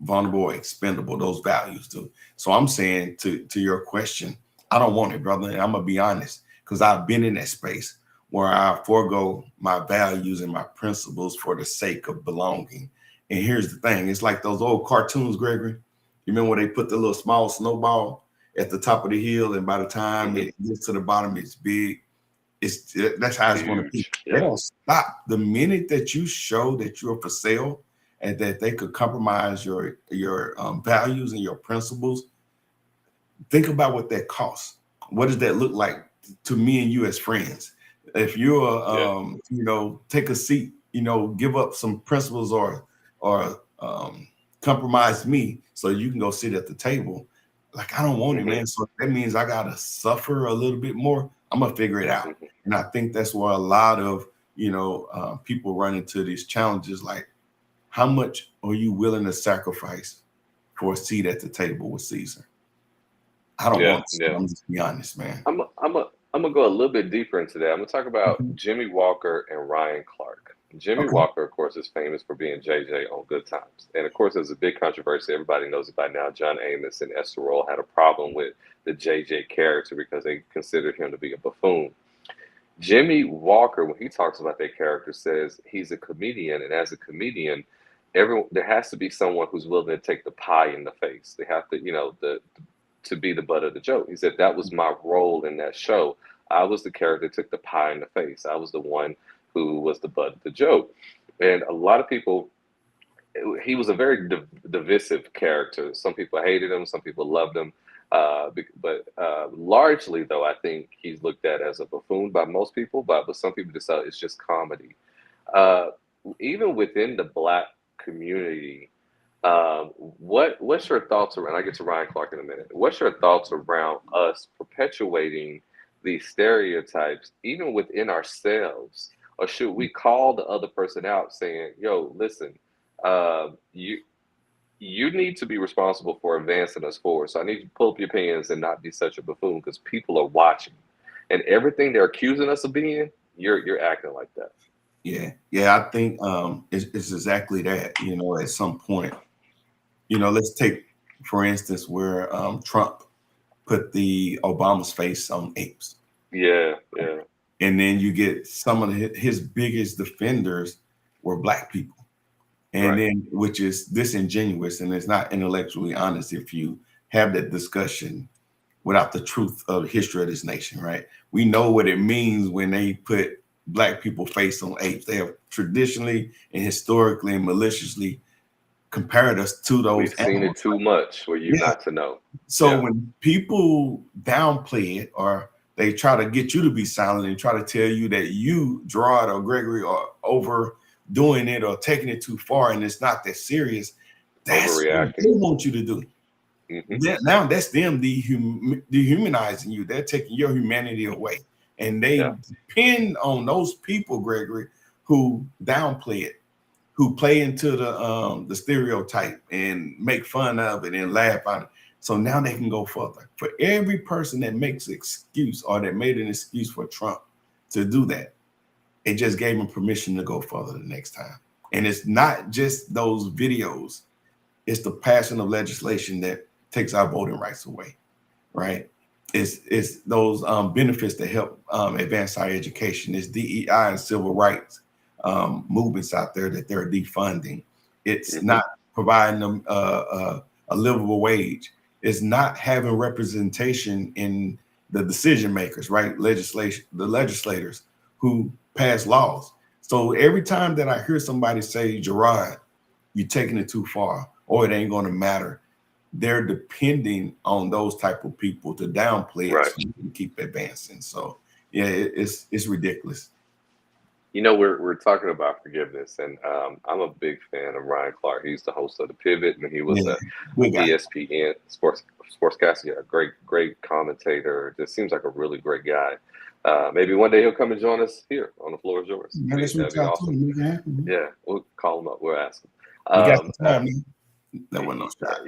vulnerable or expendable, those values do. So I'm saying to your question, I don't want it, brother. And I'm gonna be honest, because I've been in that space where I forego my values and my principles for the sake of belonging. And here's the thing, it's like those old cartoons, Gregory. You remember when they put the little small snowball at the top of the hill, and by the time it gets to the bottom, it's big. That's how it's going to be. Huge. They don't stop. The minute that you show that you're for sale and that they could compromise your values and your principles, think about what that costs. What does that look like to me and you as friends? If you're, take a seat, give up some principles or compromise me so you can go sit at the table. Like, I don't want it, man. So that means I gotta suffer a little bit more. I'm gonna figure it out. And I think that's where a lot of people run into these challenges. Like, how much are you willing to sacrifice for a seat at the table with Caesar? I don't want to. I'm just be honest, man. I'm gonna go a little bit deeper into that. I'm gonna talk about Jimmy Walker and Ryan Clark. Jimmy Walker, of course, is famous for being JJ on Good Times. And of course, there's a big controversy. Everybody knows it by now. John Amos and Esther Roll had a problem with the JJ character because they considered him to be a buffoon. Jimmy Walker, when he talks about that character, says he's a comedian. And as a comedian, there has to be someone who's willing to take the pie in the face. They have to, to be the butt of the joke. He said that was my role in that show. I was the character that took the pie in the face. I was the one who was the butt of the joke. And a lot of people, he was a very divisive character. Some people hated him, some people loved him. But largely, though, I think he's looked at as a buffoon by most people. But some people just it's just comedy. Uh, Even within the black community, what's your thoughts around? I get to Ryan Clark in a minute. What's your thoughts around us perpetuating these stereotypes, even within ourselves? Or should we call the other person out, saying, "Yo, listen, you need to be responsible for advancing us forward. So I need you to pull up your pants and not be such a buffoon because people are watching, and everything they're accusing us of being, you're acting like that." Yeah, I think it's exactly that. At some point, let's take for instance where Trump put the Obama's face on apes, Yeah, and then you get some of his biggest defenders were black people. And right, then, which is disingenuous and it's not intellectually honest if you have that discussion without the truth of the history of this nation, right? We know what it means when they put black people face on apes. They have traditionally and historically and maliciously compared us to those we've seen animals. it too much for you Yeah. not to know. So Yeah. when people downplay it or they try to get you to be silent and try to tell you that you, Gerard or Gregory, are overdoing it or taking it too far and it's not that serious, that's what Overreacting. they want you to do. Mhm. Now that's them dehumanizing you. They're taking your humanity away. And they Yeah. depend on those people, Gregory, who downplay it, who play into the stereotype and make fun of it and laugh at it. So now they can go further. For every person that makes an excuse or that made an excuse for Trump to do that, it just gave him permission to go further the next time. And it's not just those videos, it's the passing of legislation that takes our voting rights away, right? It's those benefits that help advance our education. It's DEI and civil rights movements out there that they're defunding. It's Mhm. not providing them a livable wage. It's not having representation in the decision makers, right? The legislators who pass laws. So every time that I hear somebody say, Gerard, you're taking it too far, or it ain't going to matter, they're depending on those type of people to downplay it Right. so you can keep advancing. So yeah, it's ridiculous. We're talking about forgiveness, and I'm a big fan of Ryan Clark. He's the host of the Pivot, and he was Yeah, a we got it. ESPN sportscaster. Yeah, great commentator. Just seems like a really great guy. Maybe one day he'll come and join us here on The Floor Is Yours. Yeah, let's That'd reach be out to awesome. him. Make it happen. Yeah, we'll call him up. We'll ask him. We got Um, the time, man. That wasn't no shot.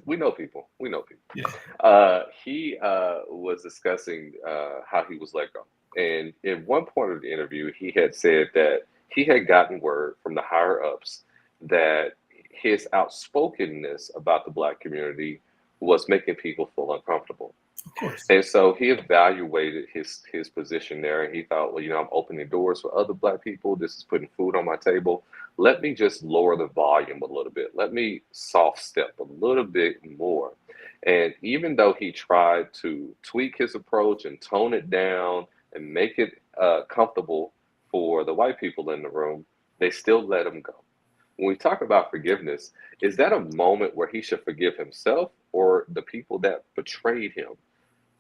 we know people. We know people. Yeah. He was discussing how he was let go. And in one point of the interview, he had said that he had gotten word from the higher ups that his outspokenness about the black community was making people feel uncomfortable. Of course. And so he evaluated his position there, and he thought, well, I'm opening doors for other black people. This is putting food on my table. Let me just lower the volume a little bit. Let me soft step a little bit more. And even though he tried to tweak his approach and tone it down and make it comfortable for the white people in the room, they still let him go. When we talk about forgiveness, is that a moment where he should forgive himself or the people that betrayed him?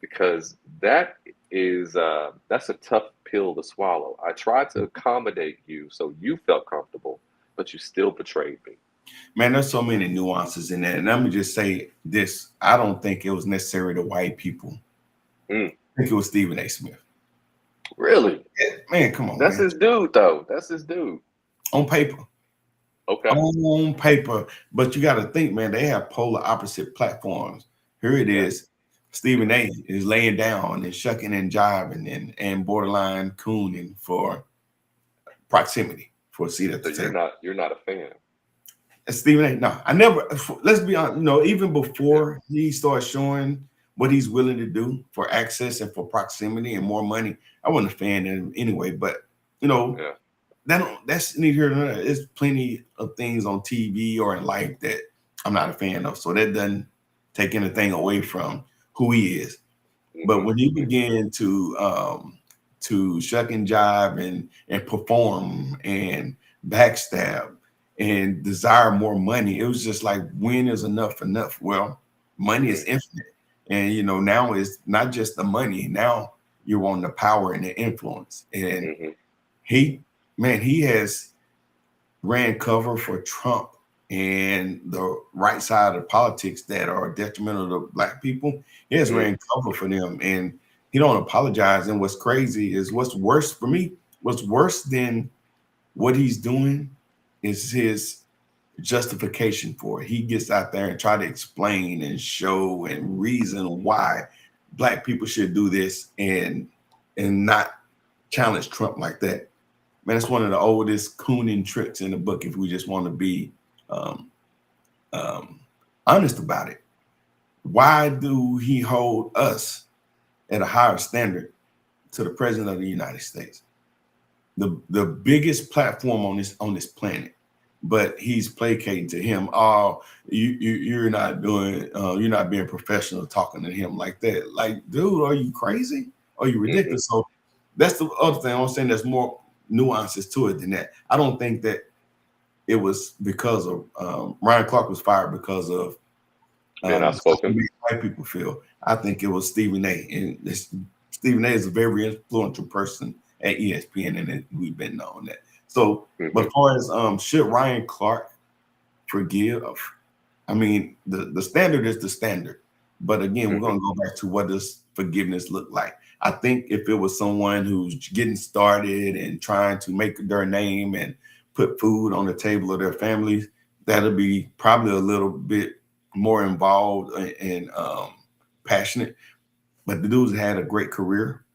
Because that's a tough pill to swallow. I tried to accommodate you so you felt comfortable, but you still betrayed me. Man, there's so many nuances in that. And let me just say this. I don't think it was necessarily the white people. Mm. I think it was Stephen A. Smith. Really? Yeah, man, come on. That's man. his dude, though. That's his dude. On paper. Okay. On paper. But you got to think, man, they have polar opposite platforms. Here it is. Stephen A. is laying down and shucking and jiving and borderline cooning for proximity for a seat at the So table. you're not a fan. Stephen A. No, I never. Let's be honest. Even before he started showing what he's willing to do for access and for proximity and more money, I wasn't a fan of him anyway. But Yeah. that's neither here nor there. There's plenty of things on TV or in life that I'm not a fan of. So that doesn't take anything away from who he is. But when he began to shuck and jive and perform and backstab and desire more money, it was just like, when is enough enough? Well, money is infinite. And now it's not just the money. Now you want the power and the influence. And he has ran cover for Trump and the right side of politics that are detrimental to Black people. He has ran cover for them, and he don't apologize. And what's crazy is what's worse than what he's doing is his justification for it. He gets out there and try to explain and show and reason why Black people should do this and not challenge Trump like that. Man, it's one of the oldest cooning tricks in the book if we just want to be honest about it. Why do he hold us at a higher standard to the president of the United States? The biggest platform on this planet, but he's placating to him. Oh, you're not being professional talking to him like that. Like, dude, are you crazy? Are you ridiculous? So that's the other thing. I'm saying there's more nuances to it than that. I don't think that it was because of Ryan Clark was fired because of white people feel. I think it was Stephen A. And Stephen A. is a very influential person at ESPN, and we've been knowing that. So, but as far as should Ryan Clark forgive? I mean, the standard is the standard. But again, we're going to go back to what does forgiveness look like. I think if it was someone who's getting started and trying to make their name and put food on the table of their families, that'll be probably a little bit more involved and passionate. But the dude's had a great career.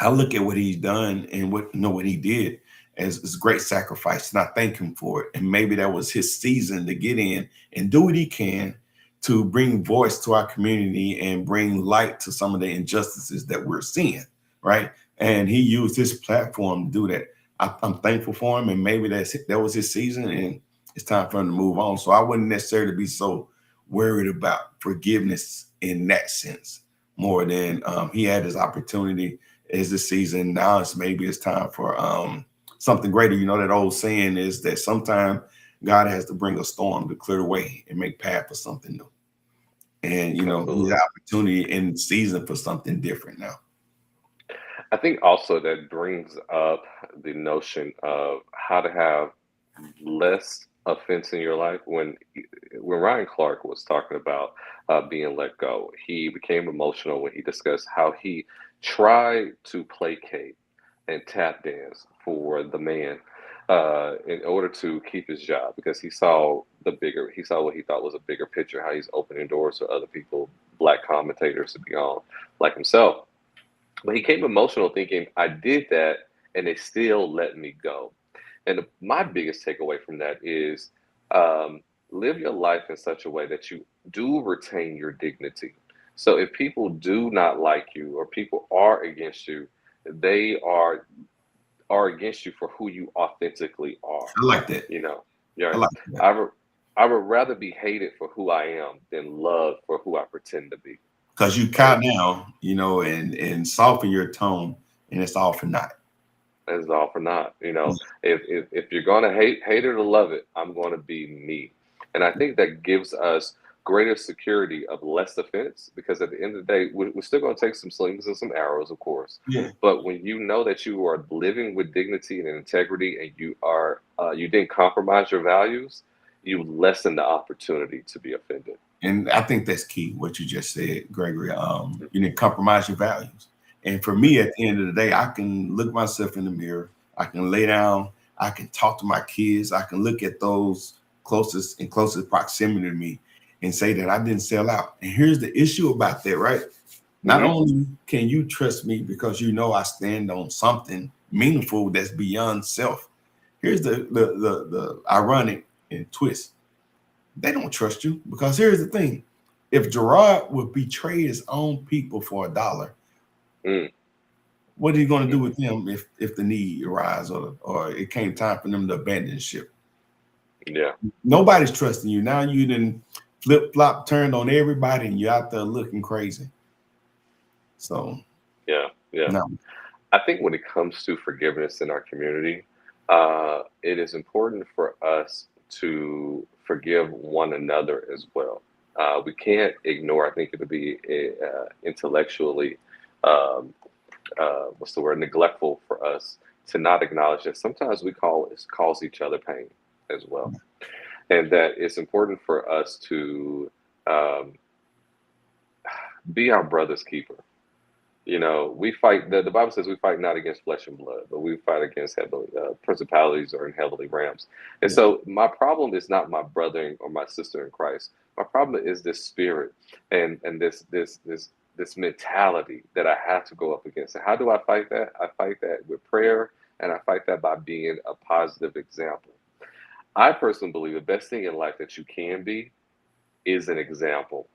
I look at what he's done and what he did as a great sacrifice, and I thank him for it. And maybe that was his season to get in and do what he can to bring voice to our community and bring light to some of the injustices that we're seeing, right? And he used his platform to do that. I'm thankful for him, and maybe that was his season, and it's time for him to move on. So I wouldn't necessarily be so worried about forgiveness in that sense, more than he had his opportunity as the season. Now maybe it's time for something greater. That old saying is that sometimes God has to bring a storm to clear the way and make path for something new. And the opportunity in season for something different now. I think also that brings up the notion of how to have less offense in your life. When Ryan Clark was talking about being let go, he became emotional when he discussed how he tried to placate and tap dance for the man in order to keep his job, because he saw what he thought was a bigger picture, how he's opening doors for other people, Black commentators, to be on like himself. But he came emotional thinking, I did that and they still let me go. And my biggest takeaway from that is live your life in such a way that you do retain your dignity. So if people do not like you or people are against you, they are against you for who you authentically are. I like that. I like that. I would rather be hated for who I am than loved for who I pretend to be. Because you calm down, and soften your tone, and it's all for naught. It's all for naught. If you're gonna hate it or love it, I'm gonna be me. And I think that gives us greater security of less offense, because at the end of the day, we're still going to take some slings and some arrows, of course. Yeah. But when you know that you are living with dignity and integrity, and you didn't compromise your values, you lessen the opportunity to be offended. And I think that's key, what you just said, Gregory. You didn't compromise your values. And for me, at the end of the day, I can look myself in the mirror. I can lay down. I can talk to my kids. I can look at those closest proximity to me and say that I didn't sell out. And here's the issue about that, right? Not only can you trust me because I stand on something meaningful that's beyond self. Here's the ironic and twist. They don't trust you, because here's the thing. If Gerard would betray his own people for $1, What are you going to do Mhm. with them if the need arises or it came time for them to abandon ship? Yeah. Nobody's trusting you. Now you done flip flop turned on everybody and you're out there looking crazy. So Yeah. Yeah. no. I think when it comes to forgiveness in our community, it is important for us to forgive one another as well. We can't ignore. I think it would be intellectually, um, what's the word, neglectful for us to not acknowledge that sometimes we cause each other pain as well, and that it's important for us to um, be our brother's keeper. You know, we fight. The Bible says we fight not against flesh and blood, but we fight against heavenly principalities or in heavenly realms. And Yeah. so, my problem is not my brother or my sister in Christ. My problem is this spirit and this mentality that I have to go up against. And how do I fight that? I fight that with prayer, and I fight that by being a positive example. I personally believe the best thing in life that you can be is an example.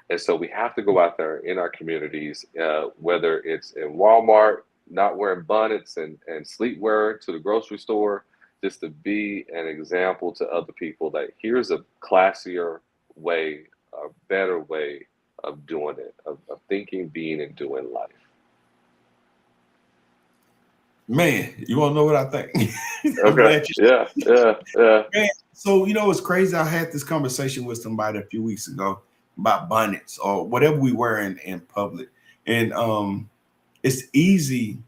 And so we have to go out there in our communities, whether it's in Walmart, not wearing bonnets and sleepwear to the grocery store, just to be an example to other people that here's a classier way, a better way of doing it, of thinking, being, and doing life. Man, you want to know what I think? I'm Okay. glad you Yeah. Yeah. Yeah. man. So you know it's crazy. I had this conversation with somebody a few weeks ago about bonnets or whatever we wear in public. And it's easy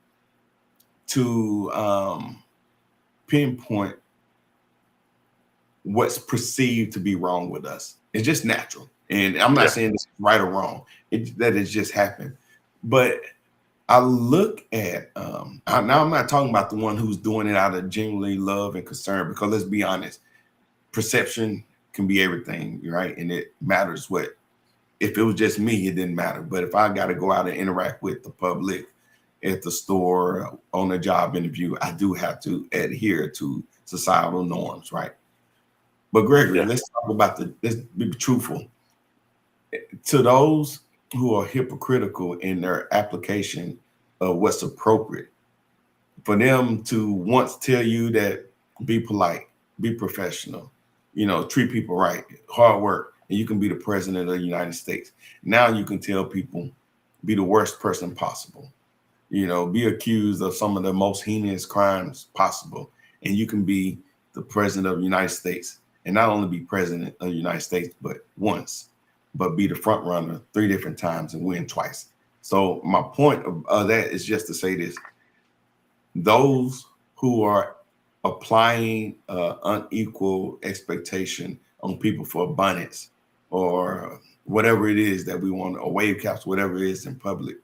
to pinpoint what's perceived to be wrong with us. It's just natural. And I'm not Yeah. saying this is right or wrong. That it's just happened. But I look at now I'm not talking about the one who's doing it out of genuinely love and concern, because let's be honest, perception can be everything, right? And it matters what if it was just me, it didn't matter. But if I got to go out and interact with the public at the store, on a job interview, I do have to adhere to societal norms, right? But Gregory, Yeah. let's talk about let's be truthful. To those who are hypocritical in their application of what's appropriate, for them to once tell you that be polite, be professional, treat people right, hard work, and you can be the president of the United States. Now you can tell people be the worst person possible, be accused of some of the most heinous crimes possible, and you can be the president of the United States, and not only be president of the United States, but once, but be the front runner 3 different times and win twice. So my point of that is just to say this: those who are applying unequal expectation on people for abundance or whatever it is that we want, or wave caps, whatever it is in public,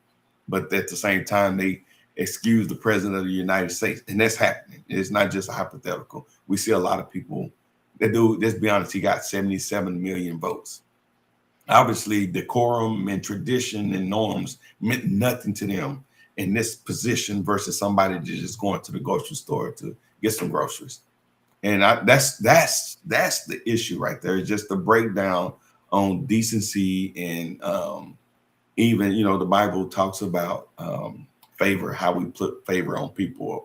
but at the same time they excuse the president of the United States, and that's happening. It's not just a hypothetical. We see a lot of people that do. Let's be honest, he got 77 million votes. Obviously, decorum and tradition and norms meant nothing to them in this position versus somebody just going to the grocery store to get some groceries. And that's the issue right there. It's just the breakdown on decency and even the Bible talks about favor, how we put favor on people,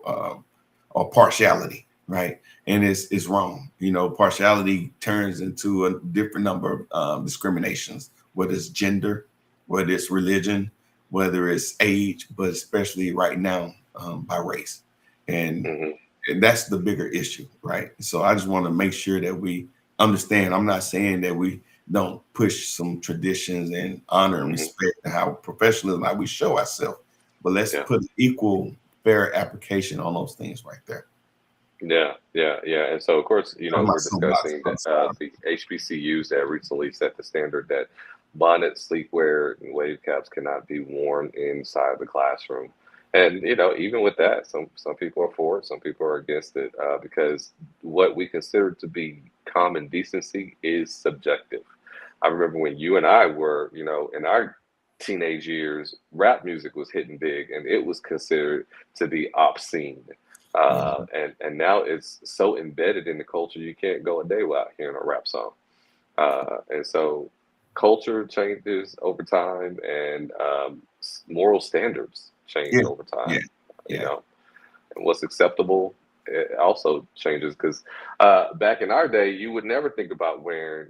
or partiality, right? And it's wrong. Partiality turns into a different number of discriminations, whether it's gender, whether it's religion, whether it's age, but especially right now by race. And, Hmm. and that's the bigger issue, right? So I just want to make sure that we understand. I'm not saying that we don't push some traditions and honor and Hmm. respect and how professional like we show ourselves, but let's Yeah. put equal fair application on those things right there. Yeah, yeah, yeah. And so, of course, I'm not we're so much discussing on that the HBCUs that recently set the standard that bonnets, sleepwear, and wave caps cannot be worn inside the classroom. And even with that, some people are for it, some people are against it, because what we consider to be common decency is subjective. I remember when you and I were, in our teenage years, rap music was hitting big, and it was considered to be obscene. Yeah. And now it's so embedded in the culture you can't go a day without hearing a rap song. And so culture changes over time, and moral standards change Yeah, over time, yeah, you yeah. know, and what's acceptable it also changes because back in our day, you would never think about wearing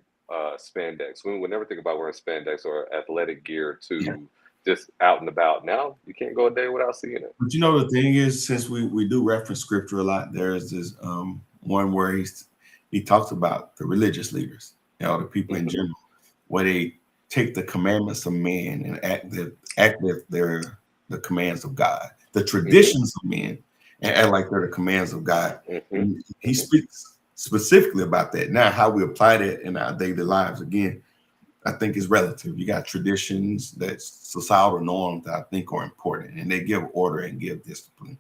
spandex. We would never think about wearing spandex or athletic gear Yeah. to just out and about. Now you can't go a day without seeing it. But you know the thing is, since we do reference scripture a lot, there's this one where he talks about the religious leaders, the people in Hmm. general, where they take the commandments of men and act with the commands of God, the Hmm. traditions of men, and act like they're the commands of God. Hmm. And he Hmm. speaks specifically about that. Now, how we apply that in our daily lives, again, I think is relative. You got traditions that's societal norms that I think are important, and they give order and give discipline.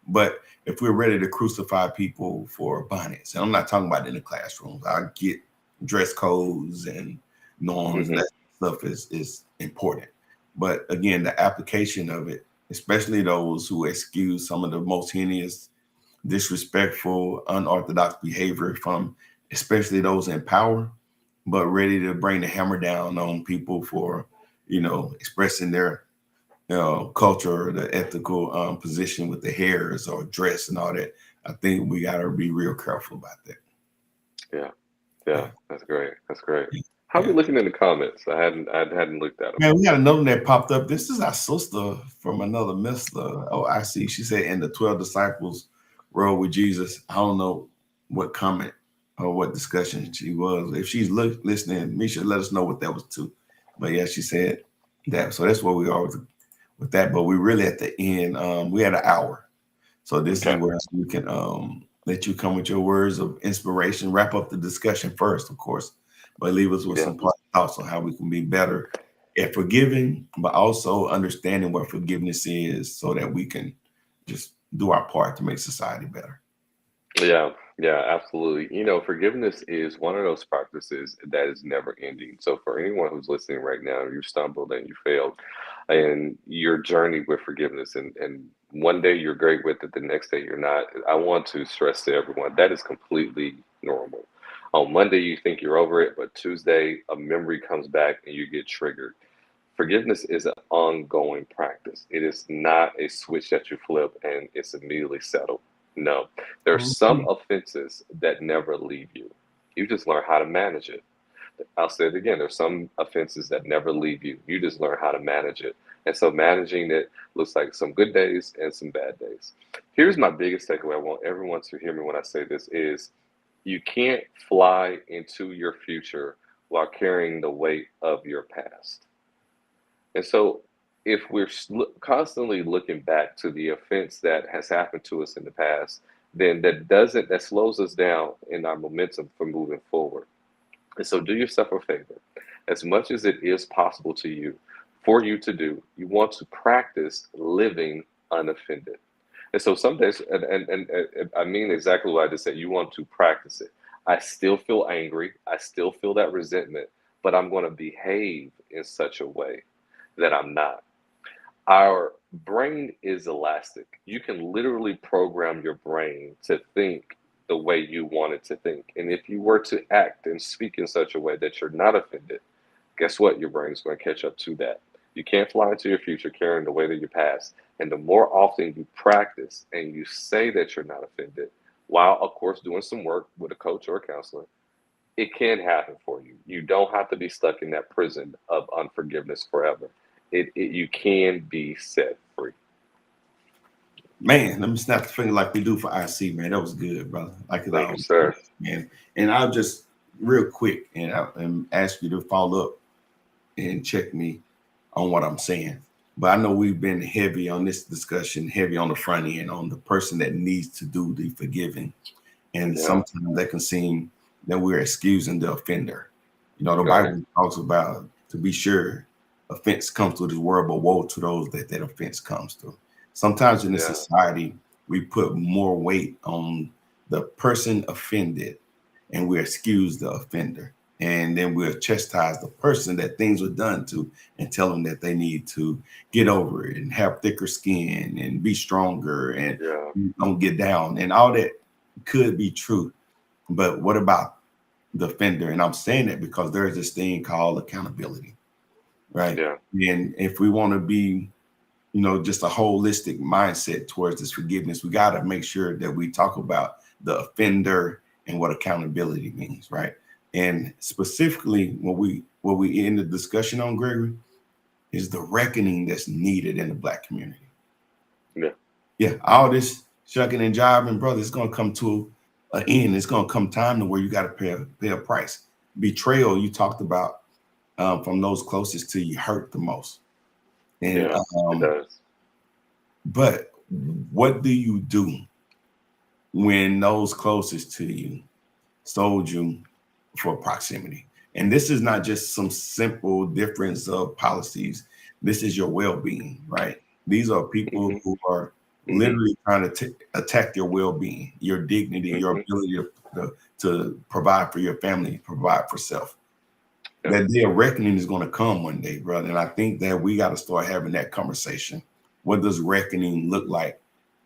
But if we're ready to crucify people for bonnets, and I'm not talking about in the classrooms, I get dress codes and norms, and Hmm. that stuff is important. But again, the application of it, especially those who excuse some of the most heinous, disrespectful, unorthodox behavior from especially those in power, but ready to bring the hammer down on people for, expressing their culture, the ethical position with the hairs or dress and all that. I think we got to be real careful about that. Yeah, yeah, Yeah, that's great. That's great. yeah, How we yeah. looking in the comments? I hadn't looked at them. Man, we got another one that popped up. This is our sister from another mister. Oh, I see. She said, and the 12 disciples rode with Jesus. I don't know what comment or what discussion she was. If she's listening, Misha, let us know what that was too. But yeah, she said that. So that's where we are with that. But we really at the end. We had an hour. So this is Okay. where we can let you come with your words of inspiration, wrap up the discussion first, of course, but leave us with Yeah. some thoughts on how we can be better at forgiving, but also understanding what forgiveness is so that we can just do our part to make society better. Yeah, yeah, absolutely. Forgiveness is one of those practices that is never ending. So for anyone who's listening right now, you stumbled and you failed, and your journey with forgiveness, and one day you're great with it, the next day you're not. I want to stress to everyone that is completely normal. On Monday you think you're over it, but Tuesday a memory comes back and you get triggered. Forgiveness is an ongoing practice. It is not a switch that you flip and it's immediately settled. No, there are some Mhm. offenses that never leave you. You just learn how to manage it. I'll say it again. There's some offenses that never leave you. You just learn how to manage it. And so managing it looks like some good days and some bad days. Here's my biggest takeaway. I want everyone to hear me when I say this is you can't fly into your future while carrying the weight of your past. And so, if we're constantly looking back to the offense that has happened to us in the past, then that slows us down in our momentum for moving forward. And so, do yourself a favor. As much as it is possible to you, for you to do, you want to practice living unoffended. And so, some days, and I mean exactly what I just said. You want to practice it. I still feel angry. I still feel that resentment, but I'm going to behave in such a way that I'm not. Our brain is elastic. You can literally program your brain to think the way you want it to think. And if you were to act and speak in such a way that you're not offended, guess what? Your brain is going to catch up to that. You can't fly into your future carrying the weight of your past. And the more often you practice and you say that you're not offended, while of course doing some work with a coach or a counselor, it can happen for you. You don't have to be stuck in that prison of unforgiveness forever. You can be set free. Man, let me snap the finger like we do for IC, man. That was good, brother. Like it Thank you, always sir. is, man. And I'll just real quick and ask you to follow up and check me on what I'm saying. But I know we've been heavy on this discussion, heavy on the front end, on the person that needs to do the forgiving. And Yeah, sometimes that can seem that we're excusing the offender. The right. Bible talks about, to be sure, offense comes to this world, but woe to those that offense comes to. Sometimes in this Yeah, society, we put more weight on the person offended and we excuse the offender. And then we'll chastise the person that things were done to and tell them that they need to get over it and have thicker skin and be stronger and yeah, don't get down. And all that could be true. But what about the offender? And I'm saying that because there's this thing called accountability, right? yeah, And if we want to be just a holistic mindset towards this forgiveness. We got to make sure that we talk about the offender and what accountability means, right? And specifically, what we end the discussion on, Gregory, is the reckoning that's needed in the Black community. Yeah, all this shucking and jiving, brother, it's going to come to an end. It's going to come time to where you got to pay a price. Betrayal, you talked about, from those closest to you, hurt the most. And it does. But what do you do when those closest to you sold you for proximity? And this is not just some simple difference of policies. This is your well-being, right? These are people who are literally trying to attack your well-being, your dignity, your ability to provide for your family, provide for self. That day of reckoning is going to come one day, brother. And I think that we got to start having that conversation. What does reckoning look like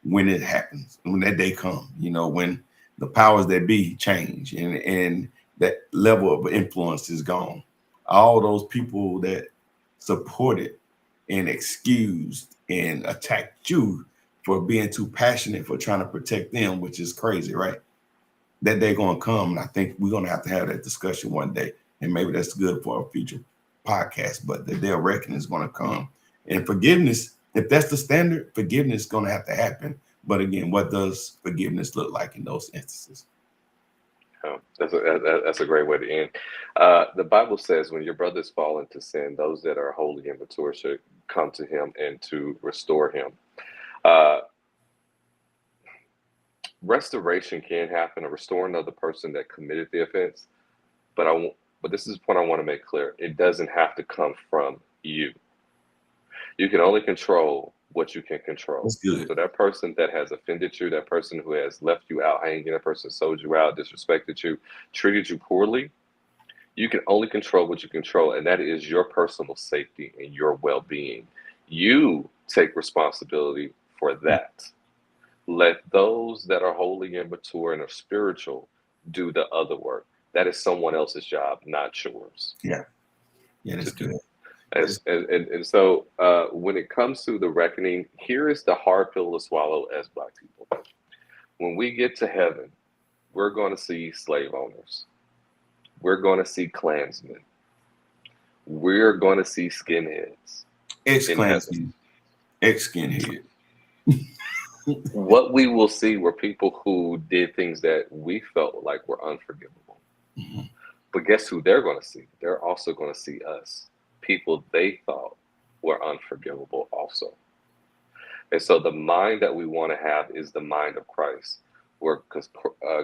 when it happens, when that day comes? When the powers that be change and that level of influence is gone. All those people that supported and excused and attacked you for being too passionate, for trying to protect them, which is crazy, right? That day going to come, and I think we're going to have that discussion one day, and maybe that's good for a future podcast, but the day of reckoning is going to come. And forgiveness, if that's the standard, forgiveness is going to have to happen. But again, what does forgiveness look like in those instances? That's a great way to end. The Bible says when your brothers fall into sin, those that are holy and mature should come to him and to restore him. Restoration can happen, or restoring the person that committed the offense. But this is the point I want to make clear. It doesn't have to come from you. You can only control what you can control. That's good. So that person that has offended you, that person who has left you out hanging, that person sold you out, disrespected you, treated you poorly, you can only control what you control, and that is your personal safety and your well-being. You take responsibility for that. Let those that are holy and mature and are spiritual do the other work. That is someone else's job, not yours. Yeah, that's good. And so when it comes to the reckoning, here is the hard pill to swallow as Black people. When we get to heaven, we're going to see slave owners. We're going to see Klansmen. We're going to see skinheads. Ex-Klansmen. Ex-skinhead. What we will see were people who did things that we felt like were unforgivable. Mm-hmm. But guess who they're going to see? They're also going to see us. People they thought were unforgivable also. And so the mind that we want to have is the mind of Christ, because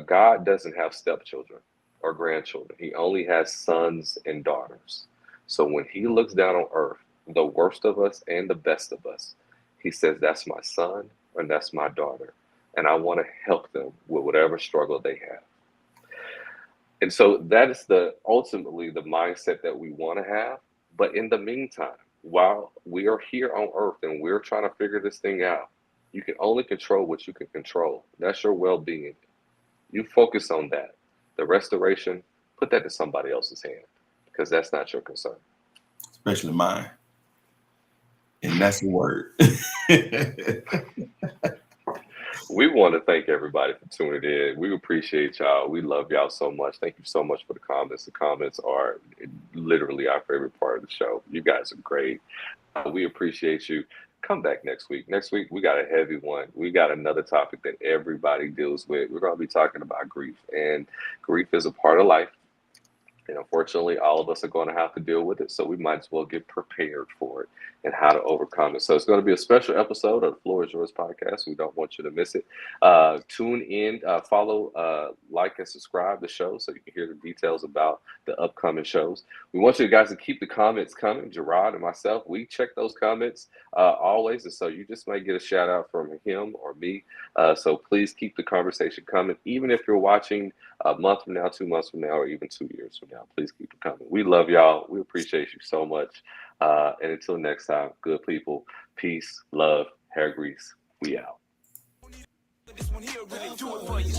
God doesn't have stepchildren or grandchildren. He only has sons and daughters. So when he looks down on earth, the worst of us and the best of us, he says, that's my son and that's my daughter. And I want to help them with whatever struggle they have. And so that is ultimately the mindset that we want to have. But in the meantime, while we are here on earth and we're trying to figure this thing out, you can only control what you can control. That's your well-being. You focus on that. The restoration, put that in somebody else's hand, because that's not your concern. Especially mine. And that's the word. We want to thank everybody for tuning in. We appreciate y'all. We love y'all so much. Thank you so much for the comments. The comments are literally our favorite part of the show. You guys are great. We appreciate you. Come back next week. Next week, we got a heavy one. We got another topic that everybody deals with. We're going to be talking about grief. And grief is a part of life. And unfortunately, all of us are going to have to deal with it. So we might as well get prepared for it and how to overcome it. So it's going to be a special episode of the Floor is Yours podcast. We don't want you to miss it. Tune in, follow, like, and subscribe to the show so you can hear the details about the upcoming shows. We want you guys to keep the comments coming. Gerard and myself, we check those comments always. And so you just might get a shout out from him or me. So please keep the conversation coming. Even if you're watching a month from now, 2 months from now, or even 2 years from now, please keep it coming. We love y'all. We appreciate you so much. And until next time, good people, peace, love, hair grease. We out. This one here really do it for you.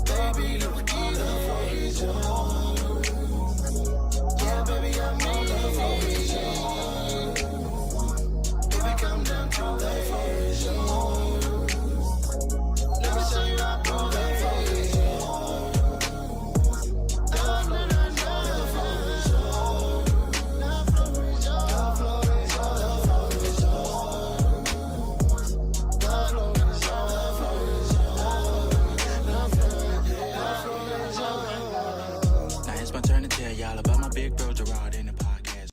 Baby, look, for